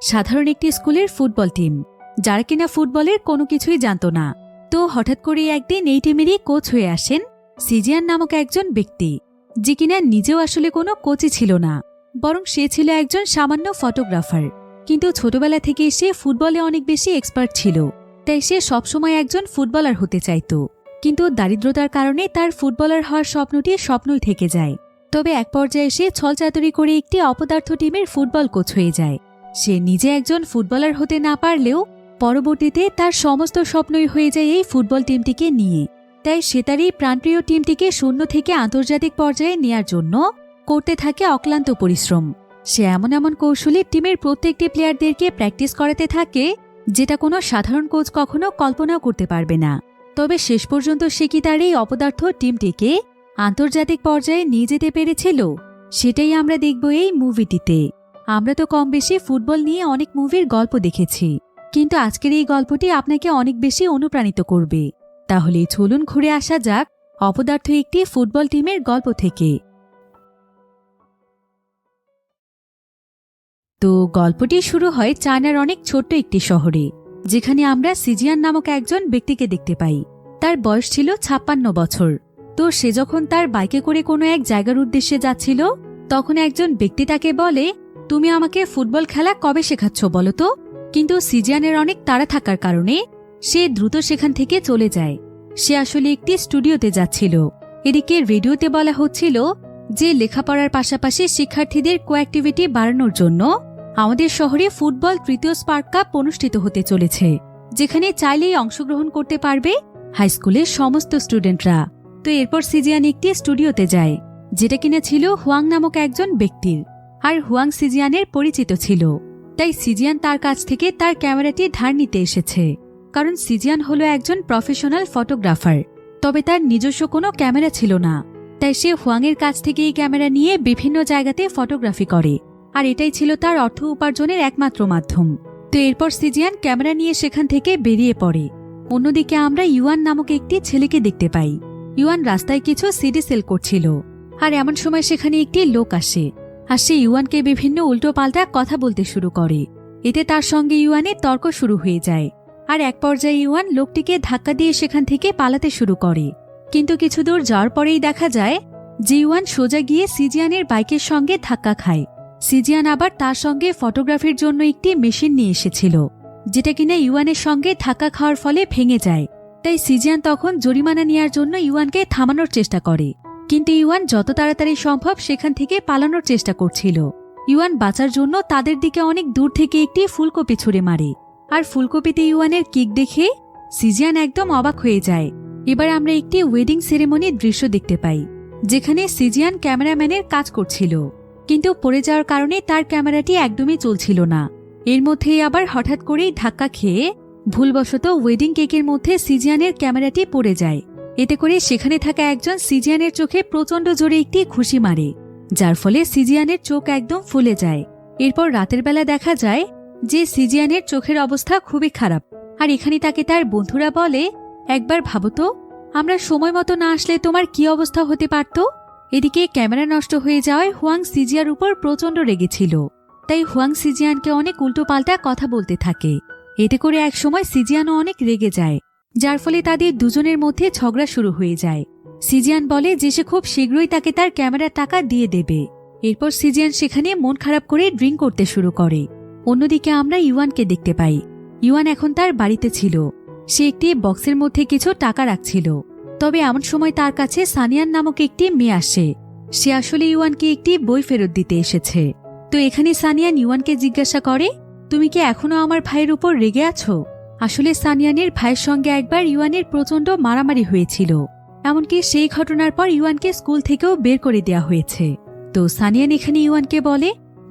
সাধারণ একটি স্কুলের ফুটবল টিম, যারা কিনা ফুটবলের কোনো কিছুই জানত না। তো হঠাৎ করে একদিন এই টিমেরই কোচ হয়ে আসেন সিজিয়ান নামক একজন ব্যক্তি, যে কিনা নিজেও আসলে কোনো কোচই ছিল না, বরং সে ছিল একজন সামান্য ফটোগ্রাফার। কিন্তু ছোটবেলা থেকে সে ফুটবলে অনেক বেশি এক্সপার্ট ছিল, তাই সে সবসময় একজন ফুটবলার হতে চাইত। কিন্তু দারিদ্রতার কারণে তার ফুটবলার হওয়ার স্বপ্নটি স্বপ্নই থেকে যায়। তবে এক পর্যায়ে সে ছলচাতুরি করে একটি অপদার্থ টিমের ফুটবল কোচ হয়ে যায়। সে নিজে একজন ফুটবলার হতে না পারলেও পরবর্তীতে তার সমস্ত স্বপ্নই হয়ে যায় এই ফুটবল টিমটিকে নিয়ে। তাই সে তার এই প্রাণপ্রিয় টিমটিকে শূন্য থেকে আন্তর্জাতিক পর্যায়ে নেয়ার জন্য করতে থাকে অক্লান্ত পরিশ্রম। সে এমন এমন কৌশলে টিমের প্রত্যেকটি প্লেয়ারদেরকে প্র্যাকটিস করাতে থাকে, যেটা কোনো সাধারণ কোচ কখনো কল্পনাও করতে পারবে না। তবে শেষ পর্যন্ত সে কি তার এই অপদার্থ টিমটিকে আন্তর্জাতিক পর্যায়ে নিয়ে যেতে পেরেছিল, সেটাই আমরা দেখব এই মুভিটিতে। আমরা তো কম বেশি ফুটবল নিয়ে অনেক মুভির গল্প দেখেছি, কিন্তু আজকের এই গল্পটি আপনাকে অনেক বেশি অনুপ্রাণিত করবে। তাহলে চলুন ঘুরে আসা যাক অপদার্থ একটি ফুটবল টিমের গল্প থেকে। তো গল্পটি শুরু হয় চায়নার অনেক ছোট্ট একটি শহরে, যেখানে আমরা সিজিয়ান নামক একজন ব্যক্তিকে দেখতে পাই। তার বয়স ছিল 56 বছর। তো সে যখন তার বাইকে করে কোনো এক জায়গার উদ্দেশ্যে যাচ্ছিল, তখন একজন ব্যক্তি তাকে বলে, তুমি আমাকে ফুটবল খেলা কবে শেখাচ্ছ বলো তো? কিন্তু সিজিয়ানের অনেক তাড়া থাকার কারণে সে দ্রুত সেখান থেকে চলে যায়। সে আসলে একটি স্টুডিওতে যাচ্ছিল। এদিকে রেডিওতে বলা হচ্ছিল যে লেখাপড়ার পাশাপাশি শিক্ষার্থীদের কোঅ্যাক্টিভিটি বাড়ানোর জন্য আমাদের শহরে ফুটবল তৃতীয় স্পার্ক কাপ অনুষ্ঠিত হতে চলেছে, যেখানে চাইলেই অংশগ্রহণ করতে পারবে হাই স্কুলের সমস্ত স্টুডেন্টরা। তো এরপর সিজিয়ান একটি স্টুডিওতে যায়, যেটা কিনা ছিল হুয়াং নামক একজন ব্যক্তির। আর হুয়াং সিজিয়ানের পরিচিত ছিল, তাই সিজিয়ান তার কাছ থেকে তার ক্যামেরাটি ধার নিতে এসেছে। কারণ সিজিয়ান হলো একজন প্রফেশনাল ফটোগ্রাফার, তবে তার নিজস্ব কোনো ক্যামেরা ছিল না। তাই সে হুয়াংয়ের কাছ থেকে এই ক্যামেরা নিয়ে বিভিন্ন জায়গাতে ফটোগ্রাফি করে, আর এটাই ছিল তার অর্থ উপার্জনের একমাত্র মাধ্যম। তো এরপর সিজিয়ান ক্যামেরা নিয়ে সেখান থেকে বেরিয়ে পড়ে। অন্যদিকে আমরা ইউয়ান নামক একটি ছেলেকে দেখতে পাই। ইউয়ান রাস্তায় কিছু সিডি সেল করছিল, আর এমন সময় সেখানে একটি লোক আসে, আর সে ইউয়ানকে বিভিন্ন উল্টোপাল্টা কথা বলতে শুরু করে। এতে তার সঙ্গে ইউয়ানের তর্ক শুরু হয়ে যায়, আর এক পর্যায়ে ইউয়ান লোকটিকে ধাক্কা দিয়ে সেখান থেকে পালাতে শুরু করে। কিন্তু কিছু দূর যাওয়ার পরেই দেখা যায় যে ইউয়ান সোজা গিয়ে সিজিয়ানের বাইকের সঙ্গে ধাক্কা খায়। সিজিয়ান আবার তার সঙ্গে ফটোগ্রাফির জন্য একটি মেশিন নিয়ে এসেছিল, যেটা কিনা ইউয়ানের সঙ্গে ধাক্কা খাওয়ার ফলে ভেঙে যায়। তাই সিজিয়ান তখন জরিমানা নেওয়ার জন্য ইউয়ানকে থামানোর চেষ্টা করে, কিন্তু ইউয়ান যত তাড়াতাড়ি সম্ভব সেখান থেকে পালানোর চেষ্টা করছিল। ইউয়ান বাঁচার জন্য তাদের দিকে অনেক দূর থেকে একটি ফুলকপি ছুঁড়ে মারে, আর ফুলকপিতে ইউয়ানের কিক দেখে সিজিয়ান একদম অবাক হয়ে যায়। এবার আমরা একটি ওয়েডিং সেরেমনির দৃশ্য দেখতে পাই, যেখানে সিজিয়ান ক্যামেরাম্যানের কাজ করছিল, কিন্তু পড়ে যাওয়ার কারণে তার ক্যামেরাটি একদমই চলছিল না। এর মধ্যেই আবার হঠাৎ করেই ধাক্কা খেয়ে ভুলবশত ওয়েডিং কেকের মধ্যে সিজিয়ানের ক্যামেরাটি পড়ে যায়। এতে করে সেখানে থাকা একজন সিজিয়ানের চোখে প্রচণ্ড জোরে একটি ঘুষি মারে, যার ফলে সিজিয়ানের চোখ একদম ফুলে যায়। এরপর রাতের বেলা দেখা যায় যে সিজিয়ানের চোখের অবস্থা খুবই খারাপ, আর এখানে তাকে তার বন্ধুরা বলে, একবার ভাবো তো, আমরা সময় মতো না আসলে তোমার কি অবস্থা হতে পারত। এদিকে ক্যামেরা নষ্ট হয়ে যাওয়ায় হুয়াং সিজিয়ার উপর প্রচণ্ড রেগেছিল, তাই হুয়াং সিজিয়ানকে অনেক উল্টোপাল্টা কথা বলতে থাকে। এতে করে একসময় সিজিয়ানও অনেক রেগে যায়, যার ফলে তাদের দুজনের মধ্যে ঝগড়া শুরু হয়ে যায়। সিজিয়ান বলে যে সে খুব শীঘ্রই তাকে তার ক্যামেরার টাকা দিয়ে দেবে। এরপর সিজিয়ান সেখানে মন খারাপ করে ড্রিঙ্ক করতে শুরু করে। অন্যদিকে আমরা ইউয়ানকে দেখতে পাই। ইউয়ান এখন তার বাড়িতে ছিল। সে একটি বক্সের মধ্যে কিছু টাকা রাখছিল। তবে এমন সময় তার কাছে সানিয়ান নামক একটি মেয়ে আসে। সে আসলে ইউয়ানকে একটি বই ফেরত দিতে এসেছে। তো এখানে সানিয়ান ইউয়ানকে জিজ্ঞাসা করে, তুমি কি এখনো আমার ভাইয়ের উপর রেগে আছো? আসলে সানিয়ানের ভাইয়ের সঙ্গে একবার ইউয়ানের প্রচণ্ড মারামারি হয়েছিল, এমনকি সেই ঘটনার পর ইউয়ানকে স্কুল থেকেও বের করে দেওয়া হয়েছে। তো সানিয়ান এখানে ইউয়ানকে বলে,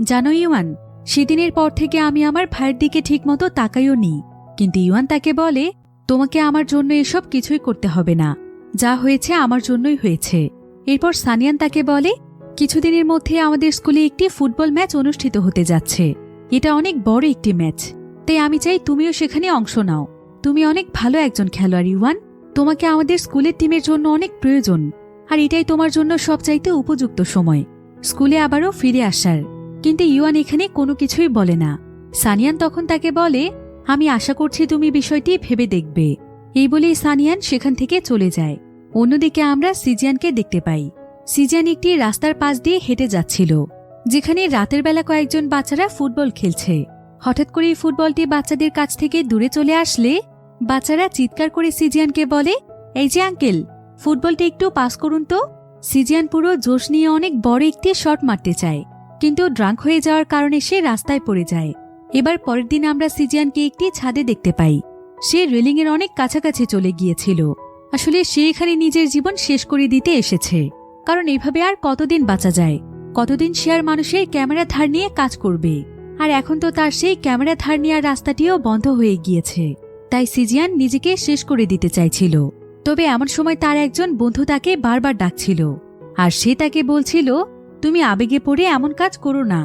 জানো ইউয়ান, সেদিনের পর থেকে আমি আমার ভাইয়ের দিকে ঠিকমতো তাকাইও নি। কিন্তু ইউয়ান তাকে বলে, তোমাকে আমার জন্য এসব কিছুই করতে হবে না, যা হয়েছে আমার জন্যই হয়েছে। এরপর সানিয়ান তাকে বলে, কিছুদিনের মধ্যে আমাদের স্কুলে একটি ফুটবল ম্যাচ অনুষ্ঠিত হতে যাচ্ছে। এটা অনেক বড় একটি ম্যাচ, তাই আমি চাই তুমিও সেখানে অংশ নাও। তুমি অনেক ভালো একজন খেলোয়াড় ইউয়ান, তোমাকে আমাদের স্কুলের টিমের জন্য অনেক প্রয়োজন, আর এটাই তোমার জন্য সবচাইতে উপযুক্ত সময় স্কুলে আবারও ফিরে আসার। কিন্তু ইউয়ান এখানে কোনো কিছুই বলে না। সানিয়ান তখন তাকে বলে, আমি আশা করছি তুমি বিষয়টি ভেবে দেখবে। এই বলেই সানিয়ান সেখান থেকে চলে যায়। অন্যদিকে আমরা সিজিয়ানকে দেখতে পাই। সিজিয়ান একটি রাস্তার পাশ দিয়ে হেঁটে যাচ্ছিল, যেখানে রাতের বেলা কয়েকজন বাচ্চারা ফুটবল খেলছে। হঠাৎ করে ফুটবলটি বাচ্চাদের কাছ থেকে দূরে চলে আসলে বাচ্চারা চিৎকার করে সিজিয়ানকে বলে, এই যে আঙ্কেল, ফুটবলটি একটু পাস করুন তো। সিজিয়ান পুরো জোশ নিয়ে অনেক বড় একটি শট মারতে চায়, কিন্তু ড্রাঙ্ক হয়ে যাওয়ার কারণে সে রাস্তায় পড়ে যায়। এবার পরের দিন আমরা সিজিয়ানকে একটি ছাদে দেখতে পাই। সে রেলিংয়ের অনেক কাছাকাছি চলে গিয়েছিল। আসলে সে এখানে নিজের জীবন শেষ করে দিতে এসেছে, কারণ এভাবে আর কতদিন বাঁচা যায়, কতদিন সে আর মানুষের ক্যামেরা ধার নিয়ে কাজ করবে। আর এখন তো তার সেই ক্যামেরা ধার নেওয়ার রাস্তাটিও বন্ধ হয়ে গিয়েছে। তাই সিজিয়ান নিজেকে শেষ করে দিতে চাইছিল। তবে এমন সময় তার একজন বন্ধু তাকে বারবার ডাকছিল, আর সে তাকে বলছিল, তুমি আবেগে পড়ে এমন কাজ করো না।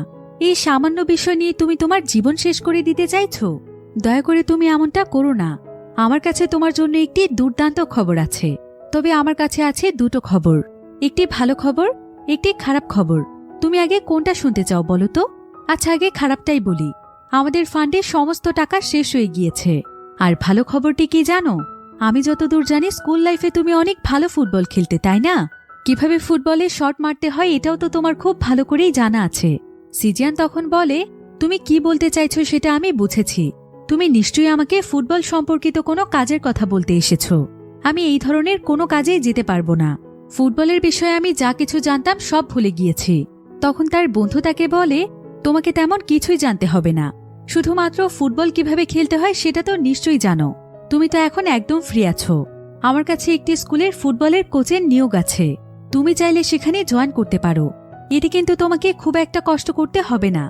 এই সামান্য বিষয় নিয়ে তুমি তোমার জীবন শেষ করে দিতে চাইছো? দয়া করে তুমি এমনটা করো না। আমার কাছে তোমার জন্য একটি দুর্দান্ত খবর আছে। তবে আমার কাছে আছে দুটো খবর, একটি ভালো খবর, একটি খারাপ খবর। তুমি আগে কোনটা শুনতে চাও বলো তো? আচ্ছা, আগে খারাপটাই বলি। আমাদের ফান্ডে সমস্ত টাকা শেষ হয়ে গিয়েছে। আর ভালো খবরটি কি জানো? আমি যতদূর জানি স্কুল লাইফে তুমি অনেক ভালো ফুটবল খেলতে, তাই না? কিভাবে ফুটবলে শট মারতে হয় এটাও তো তোমার খুব ভালো করেই জানা আছে। সিজিয়ান তখন বলে, তুমি কি বলতে চাইছো সেটা আমি বুঝেছি। তুমি নিশ্চয়ই আমাকে ফুটবল সম্পর্কিত কোনো কাজের কথা বলতে এসেছো। আমি এই ধরনের কোনো কাজেই যেতে পারবো না। ফুটবলের বিষয়ে আমি যা কিছু জানতাম সব ভুলে গিয়েছি। তখন তার বন্ধু তাকে বলে, তোমাকে তেমন কিছুই জানতে হবে না। শুধুমাত্র ফুটবল কিভাবে খেলতে হয় সেটা তো নিশ্চয়ই জানো। তুমি তো এখন একদম ফ্রি আছো। আমার কাছে একটি স্কুলের ফুটবলের কোচের নিয়োগ আছে। তুমি চাইলে সেখানে জয়েন করতে পারো। এটি কিন্তু তোমাকে খুব একটা কষ্ট করতে হবে না।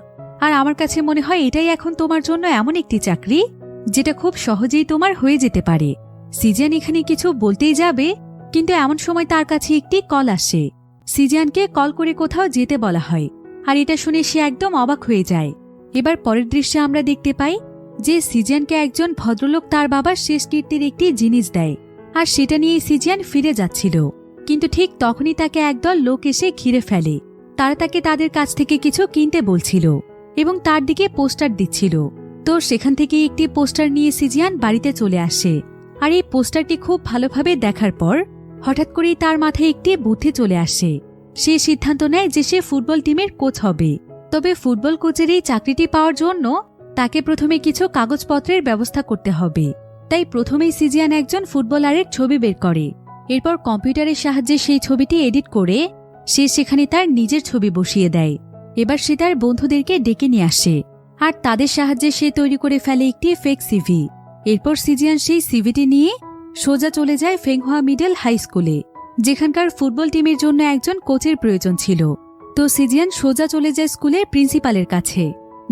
আর আমার কাছে মনে হয় এটাই এখন তোমার জন্য এমন একটি চাকরি যেটা খুব সহজেই তোমার হয়ে যেতে পারে। সিজিয়ান এখানে কিছু বলতেই যাবে, কিন্তু এমন সময় তার কাছে একটি কল আসে। সিজিয়ানকে কল করে কোথাও যেতে বলা হয়, আর এটা শুনে সে একদম অবাক হয়ে যায়। এবার পরের দৃশ্যে আমরা দেখতে পাই যে সিজিয়ানকে একজন ভদ্রলোক তার বাবার শেষকৃত্যের একটি জিনিস দেয়, আর সেটা নিয়ে সিজিয়ান ফিরে যাচ্ছিল। কিন্তু ঠিক তখনই তাকে একদল লোক এসে ঘিরে ফেলে। তারা তাকে তাদের কাছ থেকে কিছু কিনতে বলছিল এবং তার দিকে পোস্টার দিচ্ছিল। তো সেখান থেকে একটি পোস্টার নিয়ে সিজিয়ান বাড়িতে চলে আসে। আর এই পোস্টারটি খুব ভালোভাবে দেখার পর হঠাৎ করেই তার মাথায় একটি বুদ্ধি চলে আসে। সে সিদ্ধান্ত নেয় যে সে ফুটবল টিমের কোচ হবে। তবে ফুটবল কোচের এই চাকরিটি পাওয়ার জন্য তাকে প্রথমে কিছু কাগজপত্রের ব্যবস্থা করতে হবে। তাই প্রথমেই সিজিয়ান একজন ফুটবলারের ছবি বের করে। এরপর কম্পিউটারের সাহায্যে সেই ছবিটি এডিট করে সে সেখানে তার নিজের ছবি বসিয়ে দেয়। এবার সে তার বন্ধুদেরকে ডেকে নিয়ে আসে, আর তাদের সাহায্যে সে তৈরি করে ফেলে একটি ফেক সিভি। এরপর সিজিয়ান সেই সিভিটি নিয়ে সোজা চলে যায় ফেংহুয়া মিডল হাই স্কুলে, যেখানকার ফুটবল টিমের জন্য একজন কোচের প্রয়োজন ছিল। তো সিজিয়ান সোজা চলে যায় স্কুলের প্রিন্সিপালের কাছে,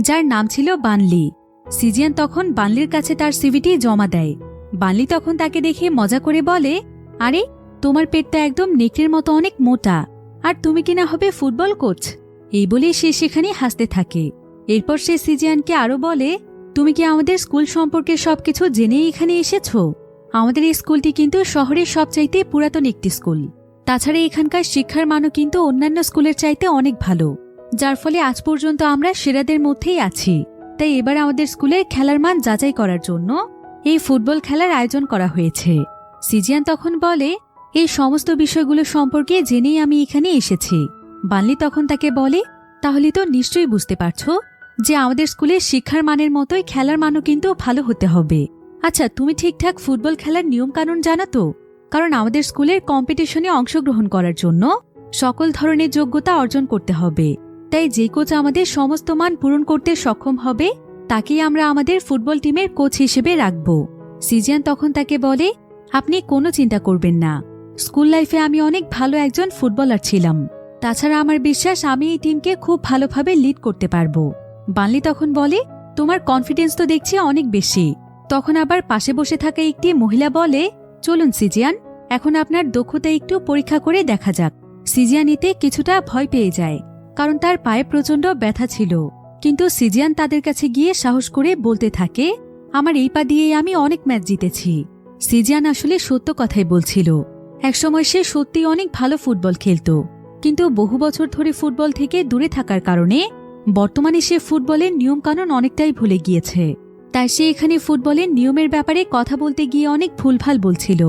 যার নাম ছিল বানলি। সিজিয়ান তখন বানলির কাছে তার সিভিটি জমা দেয়। বানলি তখন তাকে দেখে মজা করে বলে, আরে তোমার পেটটা একদম নেকড়ের মতো অনেক মোটা, আর তুমি কিনা হবে ফুটবল কোচ। এই বলে সে সেখানে হাসতে থাকে। এরপর সে সিজিয়ানকে আরো বলে, তুমি কি আমাদের স্কুল সম্পর্কে সবকিছু জেনেই এখানে এসেছো? আমাদের এই স্কুলটি কিন্তু শহরের সবচাইতে পুরাতন একটি স্কুল। তাছাড়া এখানকার শিক্ষার মানও কিন্তু অন্যান্য স্কুলের চাইতে অনেক ভালো, যার ফলে আজ পর্যন্ত আমরা সেরাদের মধ্যেই আছি। তাই এবার আমাদের স্কুলের খেলার মান যাচাই করার জন্য এই ফুটবল খেলার আয়োজন করা হয়েছে। সিজিয়ান তখন বলে, এই সমস্ত বিষয়গুলো সম্পর্কে জেনেই আমি এখানে এসেছি। বানলি তখন তাকে বলে, তাহলে তো নিশ্চয়ই বুঝতে পারছো যে আমাদের স্কুলের শিক্ষার মানের মতোই খেলার মানও কিন্তু ভালো হতে হবে। আচ্ছা, তুমি ঠিকঠাক ফুটবল খেলার নিয়ম কানুন জানো তো? কারণ আমাদের স্কুলের কম্পিটিশনে অংশগ্রহণ করার জন্য সকল ধরনের যোগ্যতা অর্জন করতে হবে। তাই যে কোচ আমাদের সমস্ত মান পূরণ করতে সক্ষম হবে তাকেই আমরা আমাদের ফুটবল টিমের কোচ হিসেবে রাখব। সিজিয়ান তখন তাকে বলে, আপনি কোনো চিন্তা করবেন না। স্কুল লাইফে আমি অনেক ভালো একজন ফুটবলার ছিলাম। তাছাড়া আমার বিশ্বাস আমি এই টিমকে খুব ভালোভাবে লিড করতে পারবো। বানলি তখন বলে, তোমার কনফিডেন্স তো দেখছি অনেক বেশি। তখন আবার পাশে বসে থাকা একটি মহিলা বলে, চলুন সিজিয়ান, এখন আপনার দক্ষতা একটু পরীক্ষা করে দেখা যাক। সিজিয়ান এতে কিছুটা ভয় পেয়ে যায়, কারণ তার পায়ে প্রচণ্ড ব্যথা ছিল। কিন্তু সিজিয়ান তাদের কাছে গিয়ে সাহস করে বলতে থাকে, আমার এই পা দিয়েই আমি অনেক ম্যাচ জিতেছি। সিজিয়ান আসলে সত্য কথাই বলছিল। একসময় সে সত্যি অনেক ভালো ফুটবল খেলত, কিন্তু বহু বছর ধরে ফুটবল থেকে দূরে থাকার কারণে বর্তমানে সে ফুটবলের নিয়মকানুন অনেকটাই ভুলে গিয়েছে, তাই সে এখানে ফুটবলের নিয়মের ব্যাপারে কথা বলতে গিয়ে অনেক ভুলভাল বলছিল।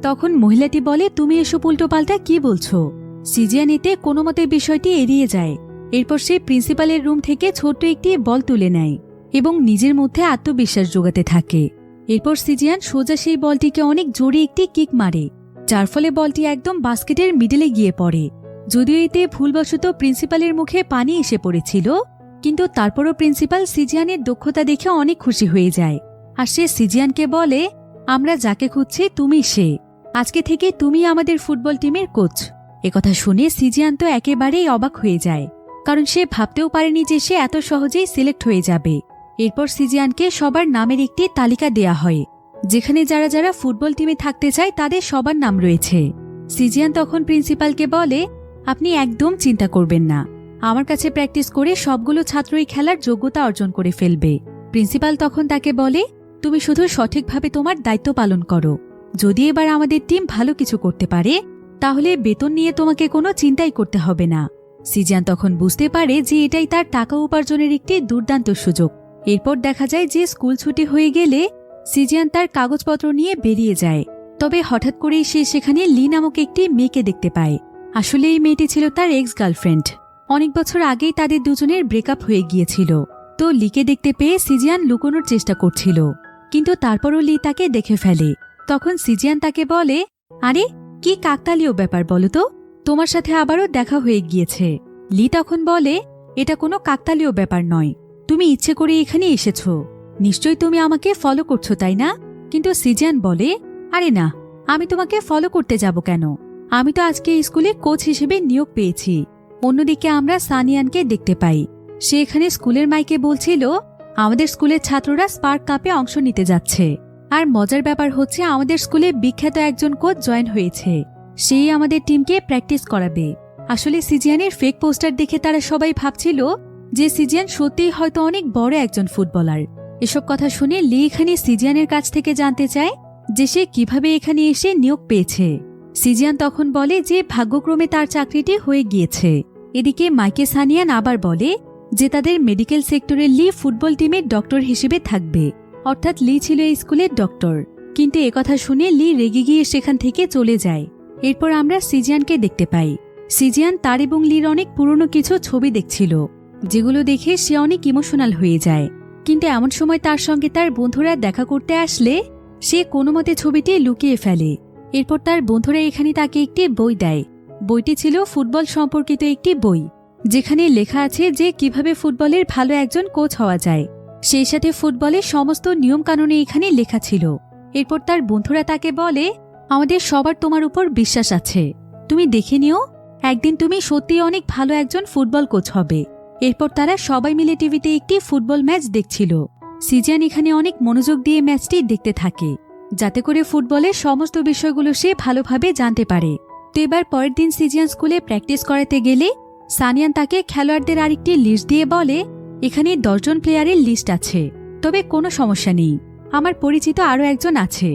তখন মহিলাটি বলে, তুমি এসব উল্টোপাল্টা কি বলছো? সিজিয়ান এতে কোনো মতে বিষয়টি এড়িয়ে যায়। এরপর সে প্রিন্সিপালের রুম থেকে ছোট্ট একটি বল তুলে নেয় এবং নিজের মধ্যে আত্মবিশ্বাস জোগাতে থাকে। এরপর সিজিয়ান সোজা সেই বলটিকে অনেক জোরে একটি কিক মারে, যার ফলে বলটি একদম বাস্কেটের মিডলে গিয়ে পড়ে। যদিও এতে ভুলবশত প্রিন্সিপালের মুখে পানি এসে পড়েছিল, কিন্তু তারপরও প্রিন্সিপাল সিজিয়ানের দক্ষতা দেখে অনেক খুশি হয়ে যায়। আর সে সিজিয়ানকে বলে, আমরা যাকে খুঁজছি তুমি সে, আজকে থেকে তুমি আমাদের ফুটবল টিমের কোচ। একথা শুনে সিজিয়ান তো একেবারেই অবাক হয়ে যায়, কারণ সে ভাবতেও পারেনি যে সে এত সহজেই সিলেক্ট হয়ে যাবে। এরপর সিজিয়ানকে সবার নামের একটি তালিকা দেয়া হয়, যেখানে যারা যারা ফুটবল টিমে থাকতে চায় তাদের সবার নাম রয়েছে। সিজিয়ান তখন প্রিন্সিপালকে বলে, আপনি একদম চিন্তা করবেন না, আমার কাছে প্র্যাকটিস করে সবগুলো ছাত্রই খেলার যোগ্যতা অর্জন করে ফেলবে। প্রিন্সিপাল তখন তাকে বলে, তুমি শুধু সঠিকভাবে তোমার দায়িত্ব পালন করো। যদি এবার আমাদের টিম ভালো কিছু করতে পারে, তাহলে বেতন নিয়ে তোমাকে কোনো চিন্তাই করতে হবে না। সিজিয়ান তখন বুঝতে পারে যে এটাই তার টাকা উপার্জনের একটি দুর্দান্ত সুযোগ। এরপর দেখা যায় যে স্কুল ছুটি হয়ে গেলে সিজিয়ান তার কাগজপত্র নিয়ে বেরিয়ে যায়। তবে হঠাৎ করেই সে সেখানে লি নামক একটি মেয়েকে দেখতে পায়। আসলে এই মেয়েটি ছিল তার এক্স গার্লফ্রেন্ড। অনেক বছর আগেই তাদের দুজনের ব্রেকআপ হয়ে গিয়েছিল। তো লিকে দেখতে পেয়ে সিজিয়ান লুকোনোর চেষ্টা করছিল, কিন্তু তারপরও লি তাকে দেখে ফেলে। তখন সিজিয়ান তাকে বলে, আরে কি কাকতালীয় ব্যাপার বলো তো, তোমার সাথে আবারও দেখা হয়ে গিয়েছে। লি তখন বলে, এটা কোনো কাকতালীয় ব্যাপার নয়, তুমি ইচ্ছে করে এখানে এসেছো, নিশ্চয়ই তুমি আমাকে ফলো করছো তাই না? কিন্তু সিজিয়ান বলে, আরে না, আমি তোমাকে ফলো করতে যাব কেন? আমি তো আজকে স্কুলে কোচ হিসেবে নিয়োগ পেয়েছি। অন্যদিকে আমরা সানিয়ানকে দেখতে পাই, সে এখানে স্কুলের মাইকে বলছিল আমাদের স্কুলের ছাত্ররা স্পার্ক কাপে অংশ নিতে যাচ্ছে। আর মজার ব্যাপার হচ্ছে, আমাদের স্কুলে বিখ্যাত একজন কোচ জয়েন হয়েছে, সেই আমাদের টিমকে প্র্যাকটিস করাবে। আসলে সিজিয়ানের ফেক পোস্টার দেখে তারা সবাই ভাবছিল যে সিজিয়ান সত্যিই হয়তো অনেক বড় একজন ফুটবলার। এসব কথা শুনে লি এখানে সিজিয়ানের কাছ থেকে জানতে চায় যে সে কিভাবে এখানে এসে নিয়োগ পেয়েছে। সিজিয়ান তখন বলে যে ভাগ্যক্রমে তার চাকরিটি হয়ে গিয়েছে। এদিকে মাইকে সানিয়ান আবার বলে যে তাদের মেডিকেল সেক্টরে লি ফুটবল টিমের ডক্টর হিসেবে থাকবে, অর্থাৎ লি ছিল এই স্কুলের ডক্টর। কিন্তু একথা শুনে লি রেগে গিয়ে সেখান থেকে চলে যায়। এরপর আমরা সিজিয়ানকে দেখতে পাই। সিজিয়ান তার এবং লির অনেক পুরনো কিছু ছবি দেখছিল, যেগুলো দেখে সে অনেক ইমোশনাল হয়ে যায়। কিন্তু এমন সময় তার সঙ্গে তার বন্ধুরা দেখা করতে আসলে সে কোনো মতে ছবিটি লুকিয়ে ফেলে। এরপর তার বন্ধুরা এখানে তাকে একটি বই দেয়। বইটি ছিল ফুটবল সম্পর্কিত একটি বই, যেখানে লেখা আছে যে কিভাবে ফুটবলের ভালো একজন কোচ হওয়া যায়, সেই সাথে ফুটবলের সমস্ত নিয়মকানুনে এখানে লেখা ছিল। এরপর তার বন্ধুরা তাকে বলে, আমাদের সবার তোমার উপর বিশ্বাস আছে, তুমি দেখে নিও, একদিন তুমি সত্যি অনেক ভালো একজন ফুটবল কোচ হবে। এরপর তারা সবাই মিলে টিভিতে একটি ফুটবল ম্যাচ দেখছিল। সিজিয়ান এখানে অনেক মনোযোগ দিয়ে ম্যাচটি দেখতে থাকে, যাতে করে ফুটবলের সমস্ত বিষয়গুলো সে ভালোভাবে জানতে পারে। তো এবার পরের দিন সিজিয়ান স্কুলে প্র্যাকটিস করাতে গেলে সানিয়ান তাকে খেলোয়াড়দের আরেকটি লিস্ট দিয়ে বলে, এখানে 10 জন প্লেয়ারের লিস্ট আছে, তবে কোনো সমস্যা নেই, আমার পরিচিত আরও একজন আছে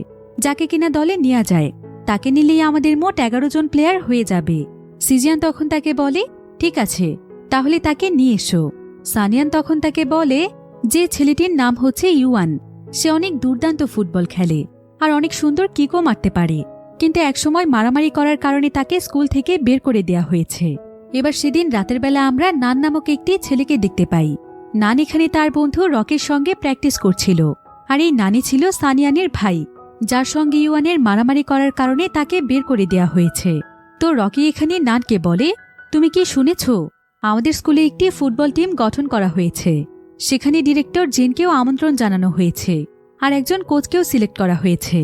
যাকে কিনা দলে নেওয়া যায়, তাকে নিলেই আমাদের মোট 11 জন প্লেয়ার হয়ে যাবে। সিজিয়ান তখন তাকে বলে, ঠিক আছে, তাহলে তাকে নিয়ে এসো। সানিয়ান তখন তাকে বলে যে ছেলেটির নাম হচ্ছে ইউয়ান, সে অনেক দুর্দান্ত ফুটবল খেলে আর অনেক সুন্দর কিকও মারতে পারে, কিন্তু একসময় মারামারি করার কারণে তাকে স্কুল থেকে বের করে দেয়া হয়েছে। এবার সেদিন রাতের বেলা আমরা নান নামক একটি ছেলেকে দেখতে পাই। নান এখানে তার বন্ধু রকের সঙ্গে প্র্যাকটিস করছিল, আর এই নানি ছিল সানিয়ানের ভাই, যার সঙ্গে ইউয়ানের মারামারি করার কারণে তাকে বের করে দেয়া হয়েছে। তো রকি এখানে নানকে বলে, তুমি কি শুনেছ, আমাদের স্কুলে একটি ফুটবল টিম গঠন করা হয়েছে, সেখানে ডিরেক্টর জেনকেও আমন্ত্রণ জানানো হয়েছে আর একজন কোচকেও সিলেক্ট করা হয়েছে।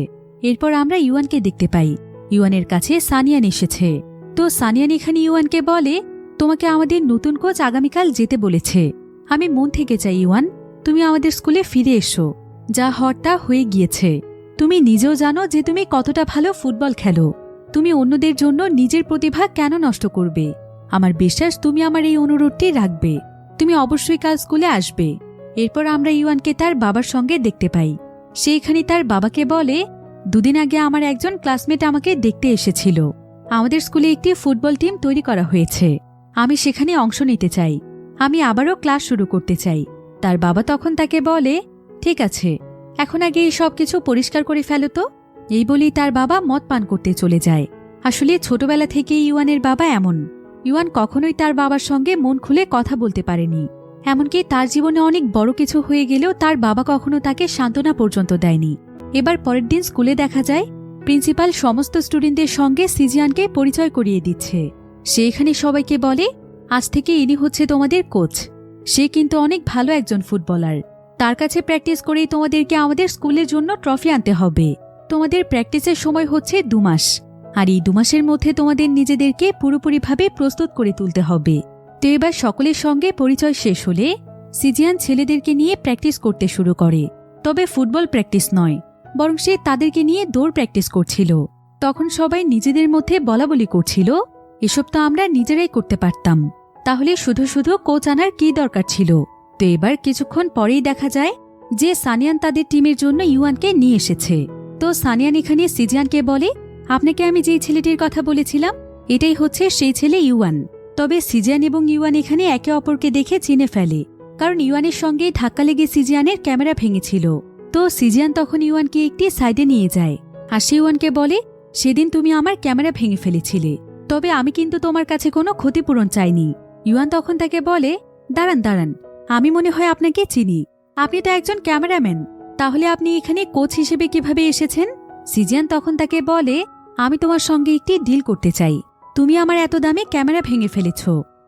এরপর আমরা ইউয়ানকে দেখতে পাই। ইউয়ানের কাছে সানিয়ান এসেছে। তো সানিয়ান এখানে ইউয়ানকে বলে, তোমাকে আমাদের নতুন কোচ আগামীকাল যেতে বলেছে, আমি মন থেকে চাই ইউয়ান, তুমি আমাদের স্কুলে ফিরে এসো, যা হওয়ার তা হয়ে গিয়েছে। তুমি নিজেও জানো যে তুমি কতটা ভালো ফুটবল খেলো, তুমি অন্যদের জন্য নিজের প্রতিভা কেন নষ্ট করবে? আমার বিশ্বাস তুমি আমার এই অনুরোধটি রাখবে, তুমি অবশ্যই কাল স্কুলে আসবে। এরপর আমরা ইউয়ানকে তার বাবার সঙ্গে দেখতে পাই। সে এখানে তার বাবাকে বলে, দুদিন আগে আমার একজন ক্লাসমেট আমাকে দেখতে এসেছিল, আমাদের স্কুলে একটি ফুটবল টিম তৈরি করা হয়েছে, আমি সেখানে অংশ নিতে চাই। আমি আবারও ক্লাস শুরু করতে চাই। তার বাবা তখন তাকে বলে, ঠিক আছে, এখন আগে এই সব কিছু পরিষ্কার করে ফেলো তো। এই বলেই তার বাবা মদ পান করতে চলে যায়। আসলে ছোটবেলা থেকেই ইউয়ানের বাবা এমন। ইউয়ান কখনোই তার বাবার সঙ্গে মন খুলে কথা বলতে পারেনি। এমনকি তার জীবনে অনেক বড় কিছু হয়ে গেলেও তার বাবা কখনো তাকে সান্ত্বনা পর্যন্ত দেয়নি। এবার পরের দিন স্কুলে দেখা যায় প্রিন্সিপাল সমস্ত স্টুডেন্টদের সঙ্গে সিজিয়ানকে পরিচয় করিয়ে দিচ্ছে। সে এখানে সবাইকে বলে, আজ থেকে ইনি হচ্ছে তোমাদের কোচ। সে কিন্তু অনেক ভালো একজন ফুটবলার। তার কাছে প্র্যাকটিস করেই তোমাদেরকে আমাদের স্কুলের জন্য ট্রফি আনতে হবে। তোমাদের প্র্যাকটিসের সময় হচ্ছে 2 মাস, আর এই 2 মাসের মধ্যে তোমাদের নিজেদেরকে পুরোপুরিভাবে প্রস্তুত করে তুলতে হবে। তো এবার সকলের সঙ্গে পরিচয় শেষ হলে সিজিয়ান ছেলেদেরকে নিয়ে প্র্যাকটিস করতে শুরু করে। তবে ফুটবল প্র্যাকটিস নয়, বরং সে তাদেরকে নিয়ে দৌড় প্র্যাকটিস করছিল। তখন সবাই নিজেদের মধ্যে বলাবলি করছিল, এসব তো আমরা নিজেরাই করতে পারতাম, তাহলে শুধু শুধু কোচ আনার কি দরকার ছিল। তো এবার কিছুক্ষণ পরেই দেখা যায় যে সানিয়ান তাদের টিমের জন্য ইউয়ানকে নিয়ে এসেছে। তো সানিয়ান এখানে সিজিয়ানকে বলে, আপনাকে আমি যেই ছেলেটির কথা বলেছিলাম এটাই হচ্ছে সেই ছেলে ইউয়ান। তবে সিজিয়ান এবং ইউয়ান এখানে একে অপরকে দেখে চিনে ফেলে, কারণ ইউয়ানের সঙ্গেই ধাক্কা লেগে সিজিয়ানের ক্যামেরা ভেঙেছিল। তো সিজিয়ান তখন ইউয়ানকে একটি সাইডে নিয়ে যায়, আর সে ইউয়ানকে বলে, সেদিন তুমি আমার ক্যামেরা ভেঙে ফেলেছিলে, তবে আমি কিন্তু তোমার কাছে কোনো ক্ষতিপূরণ চাইনি। ইউয়ান তখন তাকে বলে, দাঁড়ান দাঁড়ান, আমি মনে হয় আপনাকে চিনি। আপনি তো একজন ক্যামেরাম্যান, তাহলে আপনি এখানে কোচ হিসেবে কিভাবে এসেছেন? সিজিয়ান তখন তাকে বলে, আমি তোমার সঙ্গে একটি ডিল করতে চাই। তুমি আমার এত দামে ক্যামেরা ভেঙে ফেলেছ,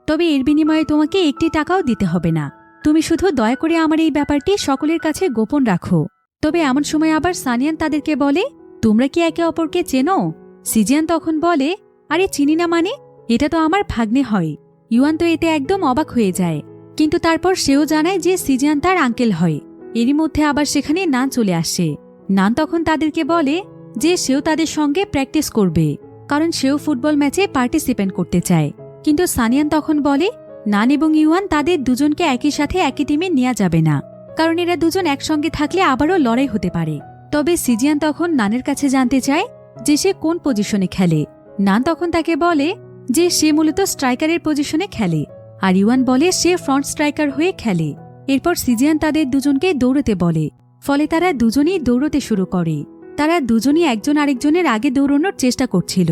তবে এর বিনিময়ে তোমাকে 1টি টাকাও দিতে হবে না। তুমি শুধু দয়া করে আমার এই ব্যাপারটি সকলের কাছে গোপন রাখো। তবে এমন সময় আবার সানিয়ান তাদেরকে বলে, তোমরা কি একে অপরকে চেনো? সিজিয়ান তখন বলে, আরে চিনি না মানে, এটা তো আমার ভাগ্নে হয়। ইউয়ান তো এতে একদম অবাক হয়ে যায়, কিন্তু তারপর সেও জানায় যে সিজিয়ান তার আঙ্কেল হয়। এরই মধ্যে আবার সেখানে নান চলে আসে। নান তখন তাদেরকে বলে যে সেও তাদের সঙ্গে প্র্যাকটিস করবে, কারণ সেও ফুটবল ম্যাচে পার্টিসিপেট করতে চায়। কিন্তু সানিয়ান তখন বলে, নান এবং ইউয়ান তাদের দুজনকে একই সাথে একই টিমে নেওয়া যাবে না, কারণ এরা দুজন একসঙ্গে থাকলে আবারও লড়াই হতে পারে। তবে সিজিয়ান তখন নানের কাছে জানতে চায় যে সে কোন পজিশনে খেলে। নান তখন তাকে বলে যে সে মূলত স্ট্রাইকারের পজিশনে খেলে, আর ইউয়ান বলে সে ফ্রন্ট স্ট্রাইকার হয়ে খেলে। এরপর সিজিয়ান তাদের দুজনকে দৌড়তে বলে, ফলে তারা দুজনেই দৌড়তে শুরু করে। তারা দুজনই একজন আরেকজনের আগে দৌড়ানোর চেষ্টা করছিল।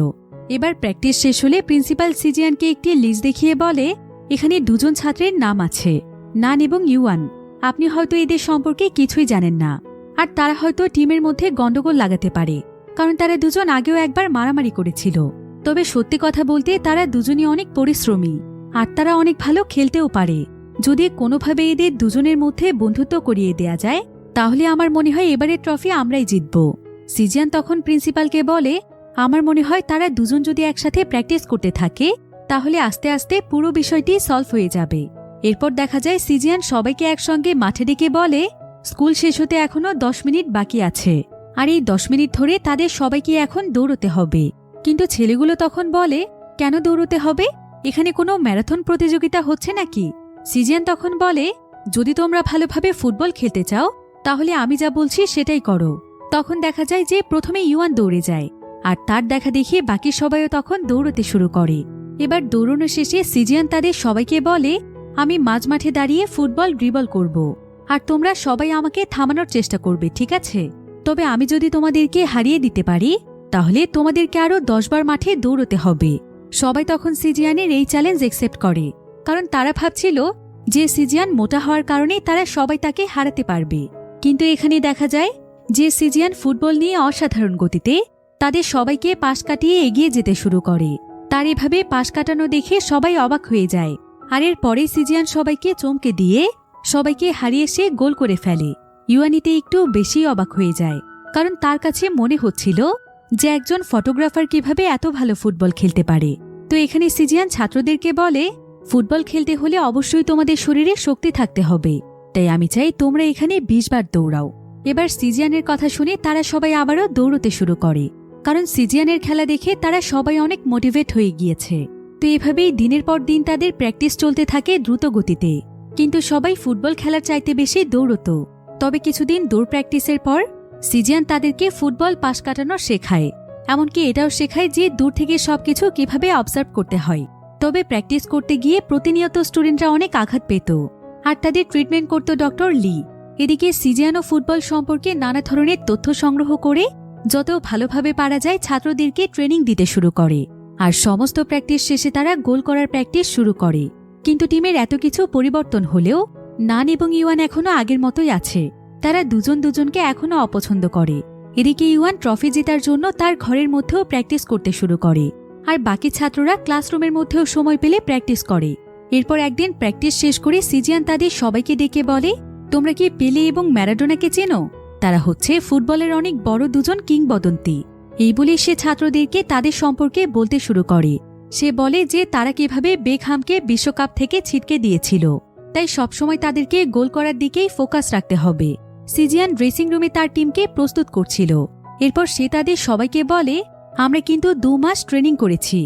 এবার প্র্যাকটিস শেষ হলে প্রিন্সিপাল সিজিয়ানকে একটি লিস্ট দেখিয়ে বলে, এখানে 2 জন ছাত্রের নাম আছে, নান এবং ইউয়ান। আপনি হয়তো এদের সম্পর্কে কিছুই জানেন না, আর তারা হয়তো টিমের মধ্যে গন্ডগোল লাগাতে পারে, কারণ তারা দুজন আগেও একবার মারামারি করেছিল। তবে সত্যি কথা বলতে তারা দুজনই অনেক পরিশ্রমী, আর তারা অনেক ভালো খেলতেও পারে। যদি কোনোভাবে এদের দুজনের মধ্যে বন্ধুত্ব করিয়ে দেয়া যায়, তাহলে আমার মনে হয় এবারের ট্রফি আমরাই জিতব। সিজিয়ান তখন প্রিন্সিপালকে বলে, আমার মনে হয় তারা দুজন যদি একসাথে প্র্যাকটিস করতে থাকে, তাহলে আস্তে আস্তে পুরো বিষয়টি সলভ হয়ে যাবে। এরপর দেখা যায় সিজিয়ান সবাইকে একসঙ্গে মাঠে ডেকে বলে, স্কুল শেষ হতে এখনো 10 মিনিট বাকি আছে, আর এই 10 মিনিট ধরে তাদের সবাইকে এখন দৌড়তে হবে। কিন্তু ছেলেগুলো তখন বলে, কেন দৌড়তে হবে? এখানে কোনো ম্যারাথন প্রতিযোগিতা হচ্ছে নাকি? সিজিয়ান তখন বলে, যদি তোমরা ভালোভাবে ফুটবল খেলতে চাও, তাহলে আমি যা বলছি সেটাই করো। তখন দেখা যায় যে প্রথমে ইউয়ান দৌড়ে যায়, আর তার দেখা দেখিয়ে বাকি সবাইও তখন দৌড়তে শুরু করে। এবার দৌড়ানো শেষে সিজিয়ান তাদের সবাইকে বলে, আমি মাঝমাঠে দাঁড়িয়ে ফুটবল ড্রিবল করব, আর তোমরা সবাই আমাকে থামানোর চেষ্টা করবে, ঠিক আছে? তবে আমি যদি তোমাদেরকে হারিয়ে দিতে পারি, তাহলে তোমাদেরকে আরও 10 বার মাঠে দৌড়তে হবে। সবাই তখন সিজিয়ানের এই চ্যালেঞ্জ অ্যাকসেপ্ট করে, কারণ তারা ভাবছিল যে সিজিয়ান মোটা হওয়ার কারণেই তারা সবাই তাকে হারাতে পারবে। কিন্তু এখানে দেখা যায় যে সিজিয়ান ফুটবল নিয়ে অসাধারণ গতিতে তাদের সবাইকে পাশ কাটিয়ে এগিয়ে যেতে শুরু করে। তার এভাবে পাশ কাটানো দেখে সবাই অবাক হয়ে যায়, আর এর পরে সিজিয়ান সবাইকে চমকে দিয়ে সবাইকে হারিয়ে সে গোল করে ফেলে। ইউয়ানিতে একটু বেশি অবাক হয়ে যায়, কারণ তার কাছে মনে হচ্ছিল যে একজন ফটোগ্রাফার কিভাবে এত ভালো ফুটবল খেলতে পারে। তো এখানে সিজিয়ান ছাত্রদেরকে বলে, ফুটবল খেলতে হলে অবশ্যই তোমাদের শরীরে শক্তি থাকতে হবে, তাই আমি চাই তোমরা এখানে 20 বার দৌড়াও। এবার সিজিয়ানের কথা শুনে তারা সবাই আবারও দৌড়তে শুরু করে, কারণ সিজিয়ানের খেলা দেখে তারা সবাই অনেক মোটিভেট হয়ে গিয়েছে। তো এভাবেই দিনের পর দিন তাদের প্র্যাকটিস চলতে থাকে দ্রুত গতিতে, কিন্তু সবাই ফুটবল খেলার চাইতে বেশি দৌড়ত। তবে কিছুদিন দৌড় প্র্যাকটিসের পর সিজিয়ান তাদেরকে ফুটবল পাশ কাটানো শেখায়, এমনকি এটাও শেখায় যে দূর থেকে সবকিছু কিভাবে অবজার্ভ করতে হয়। তবে প্র্যাকটিস করতে গিয়ে প্রতিনিয়ত স্টুডেন্টরা অনেক আঘাত পেত আর তাদের ট্রিটমেন্ট করত ডক্টর লি। এদিকে সিজিয়ানো ফুটবল সম্পর্কে নানা ধরনের তথ্য সংগ্রহ করে যত ভালোভাবে পারা যায় ছাত্রদেরকে ট্রেনিং দিতে শুরু করে। আর সমস্ত প্র্যাকটিস শেষে তারা গোল করার প্র্যাকটিস শুরু করে। কিন্তু টিমের এত কিছু পরিবর্তন হলেও নান এবং ইউয়ান এখনও আগের মতোই আছে। তারা দুজন দুজনকে এখনও অপছন্দ করে। এদিকে ইউয়ান ট্রফি জেতার জন্য তার ঘরের মধ্যেও প্র্যাকটিস করতে শুরু করে, আর বাকি ছাত্ররা ক্লাসরুমের মধ্যেও সময় পেলে প্র্যাকটিস করে। এরপর একদিন প্র্যাকটিস শেষ করে সিজিয়ান তাদের সবাইকে ডেকে বলে, তোমরা কি পেলে এবং ম্যারাডোনাকে চেনো? তারা হচ্ছে ফুটবলের অনেক বড় দুজন কিংবদন্তি। এই বলে সে ছাত্রদেরকে তাদের সম্পর্কে বলতে শুরু করে। সে বলে যে তারা কিভাবে বেকহামকে বিশ্বকাপ থেকে ছিটকে দিয়েছিল, তাই সবসময় তাদেরকে গোল করার দিকেই ফোকাস রাখতে হবে। সিজিয়ান ড্রেসিং রুমে তার টিমকে প্রস্তুত করছিল। এরপর সে তাদের সবাইকে বলে, আমরা কিন্তু 2 মাস ট্রেনিং করেছি,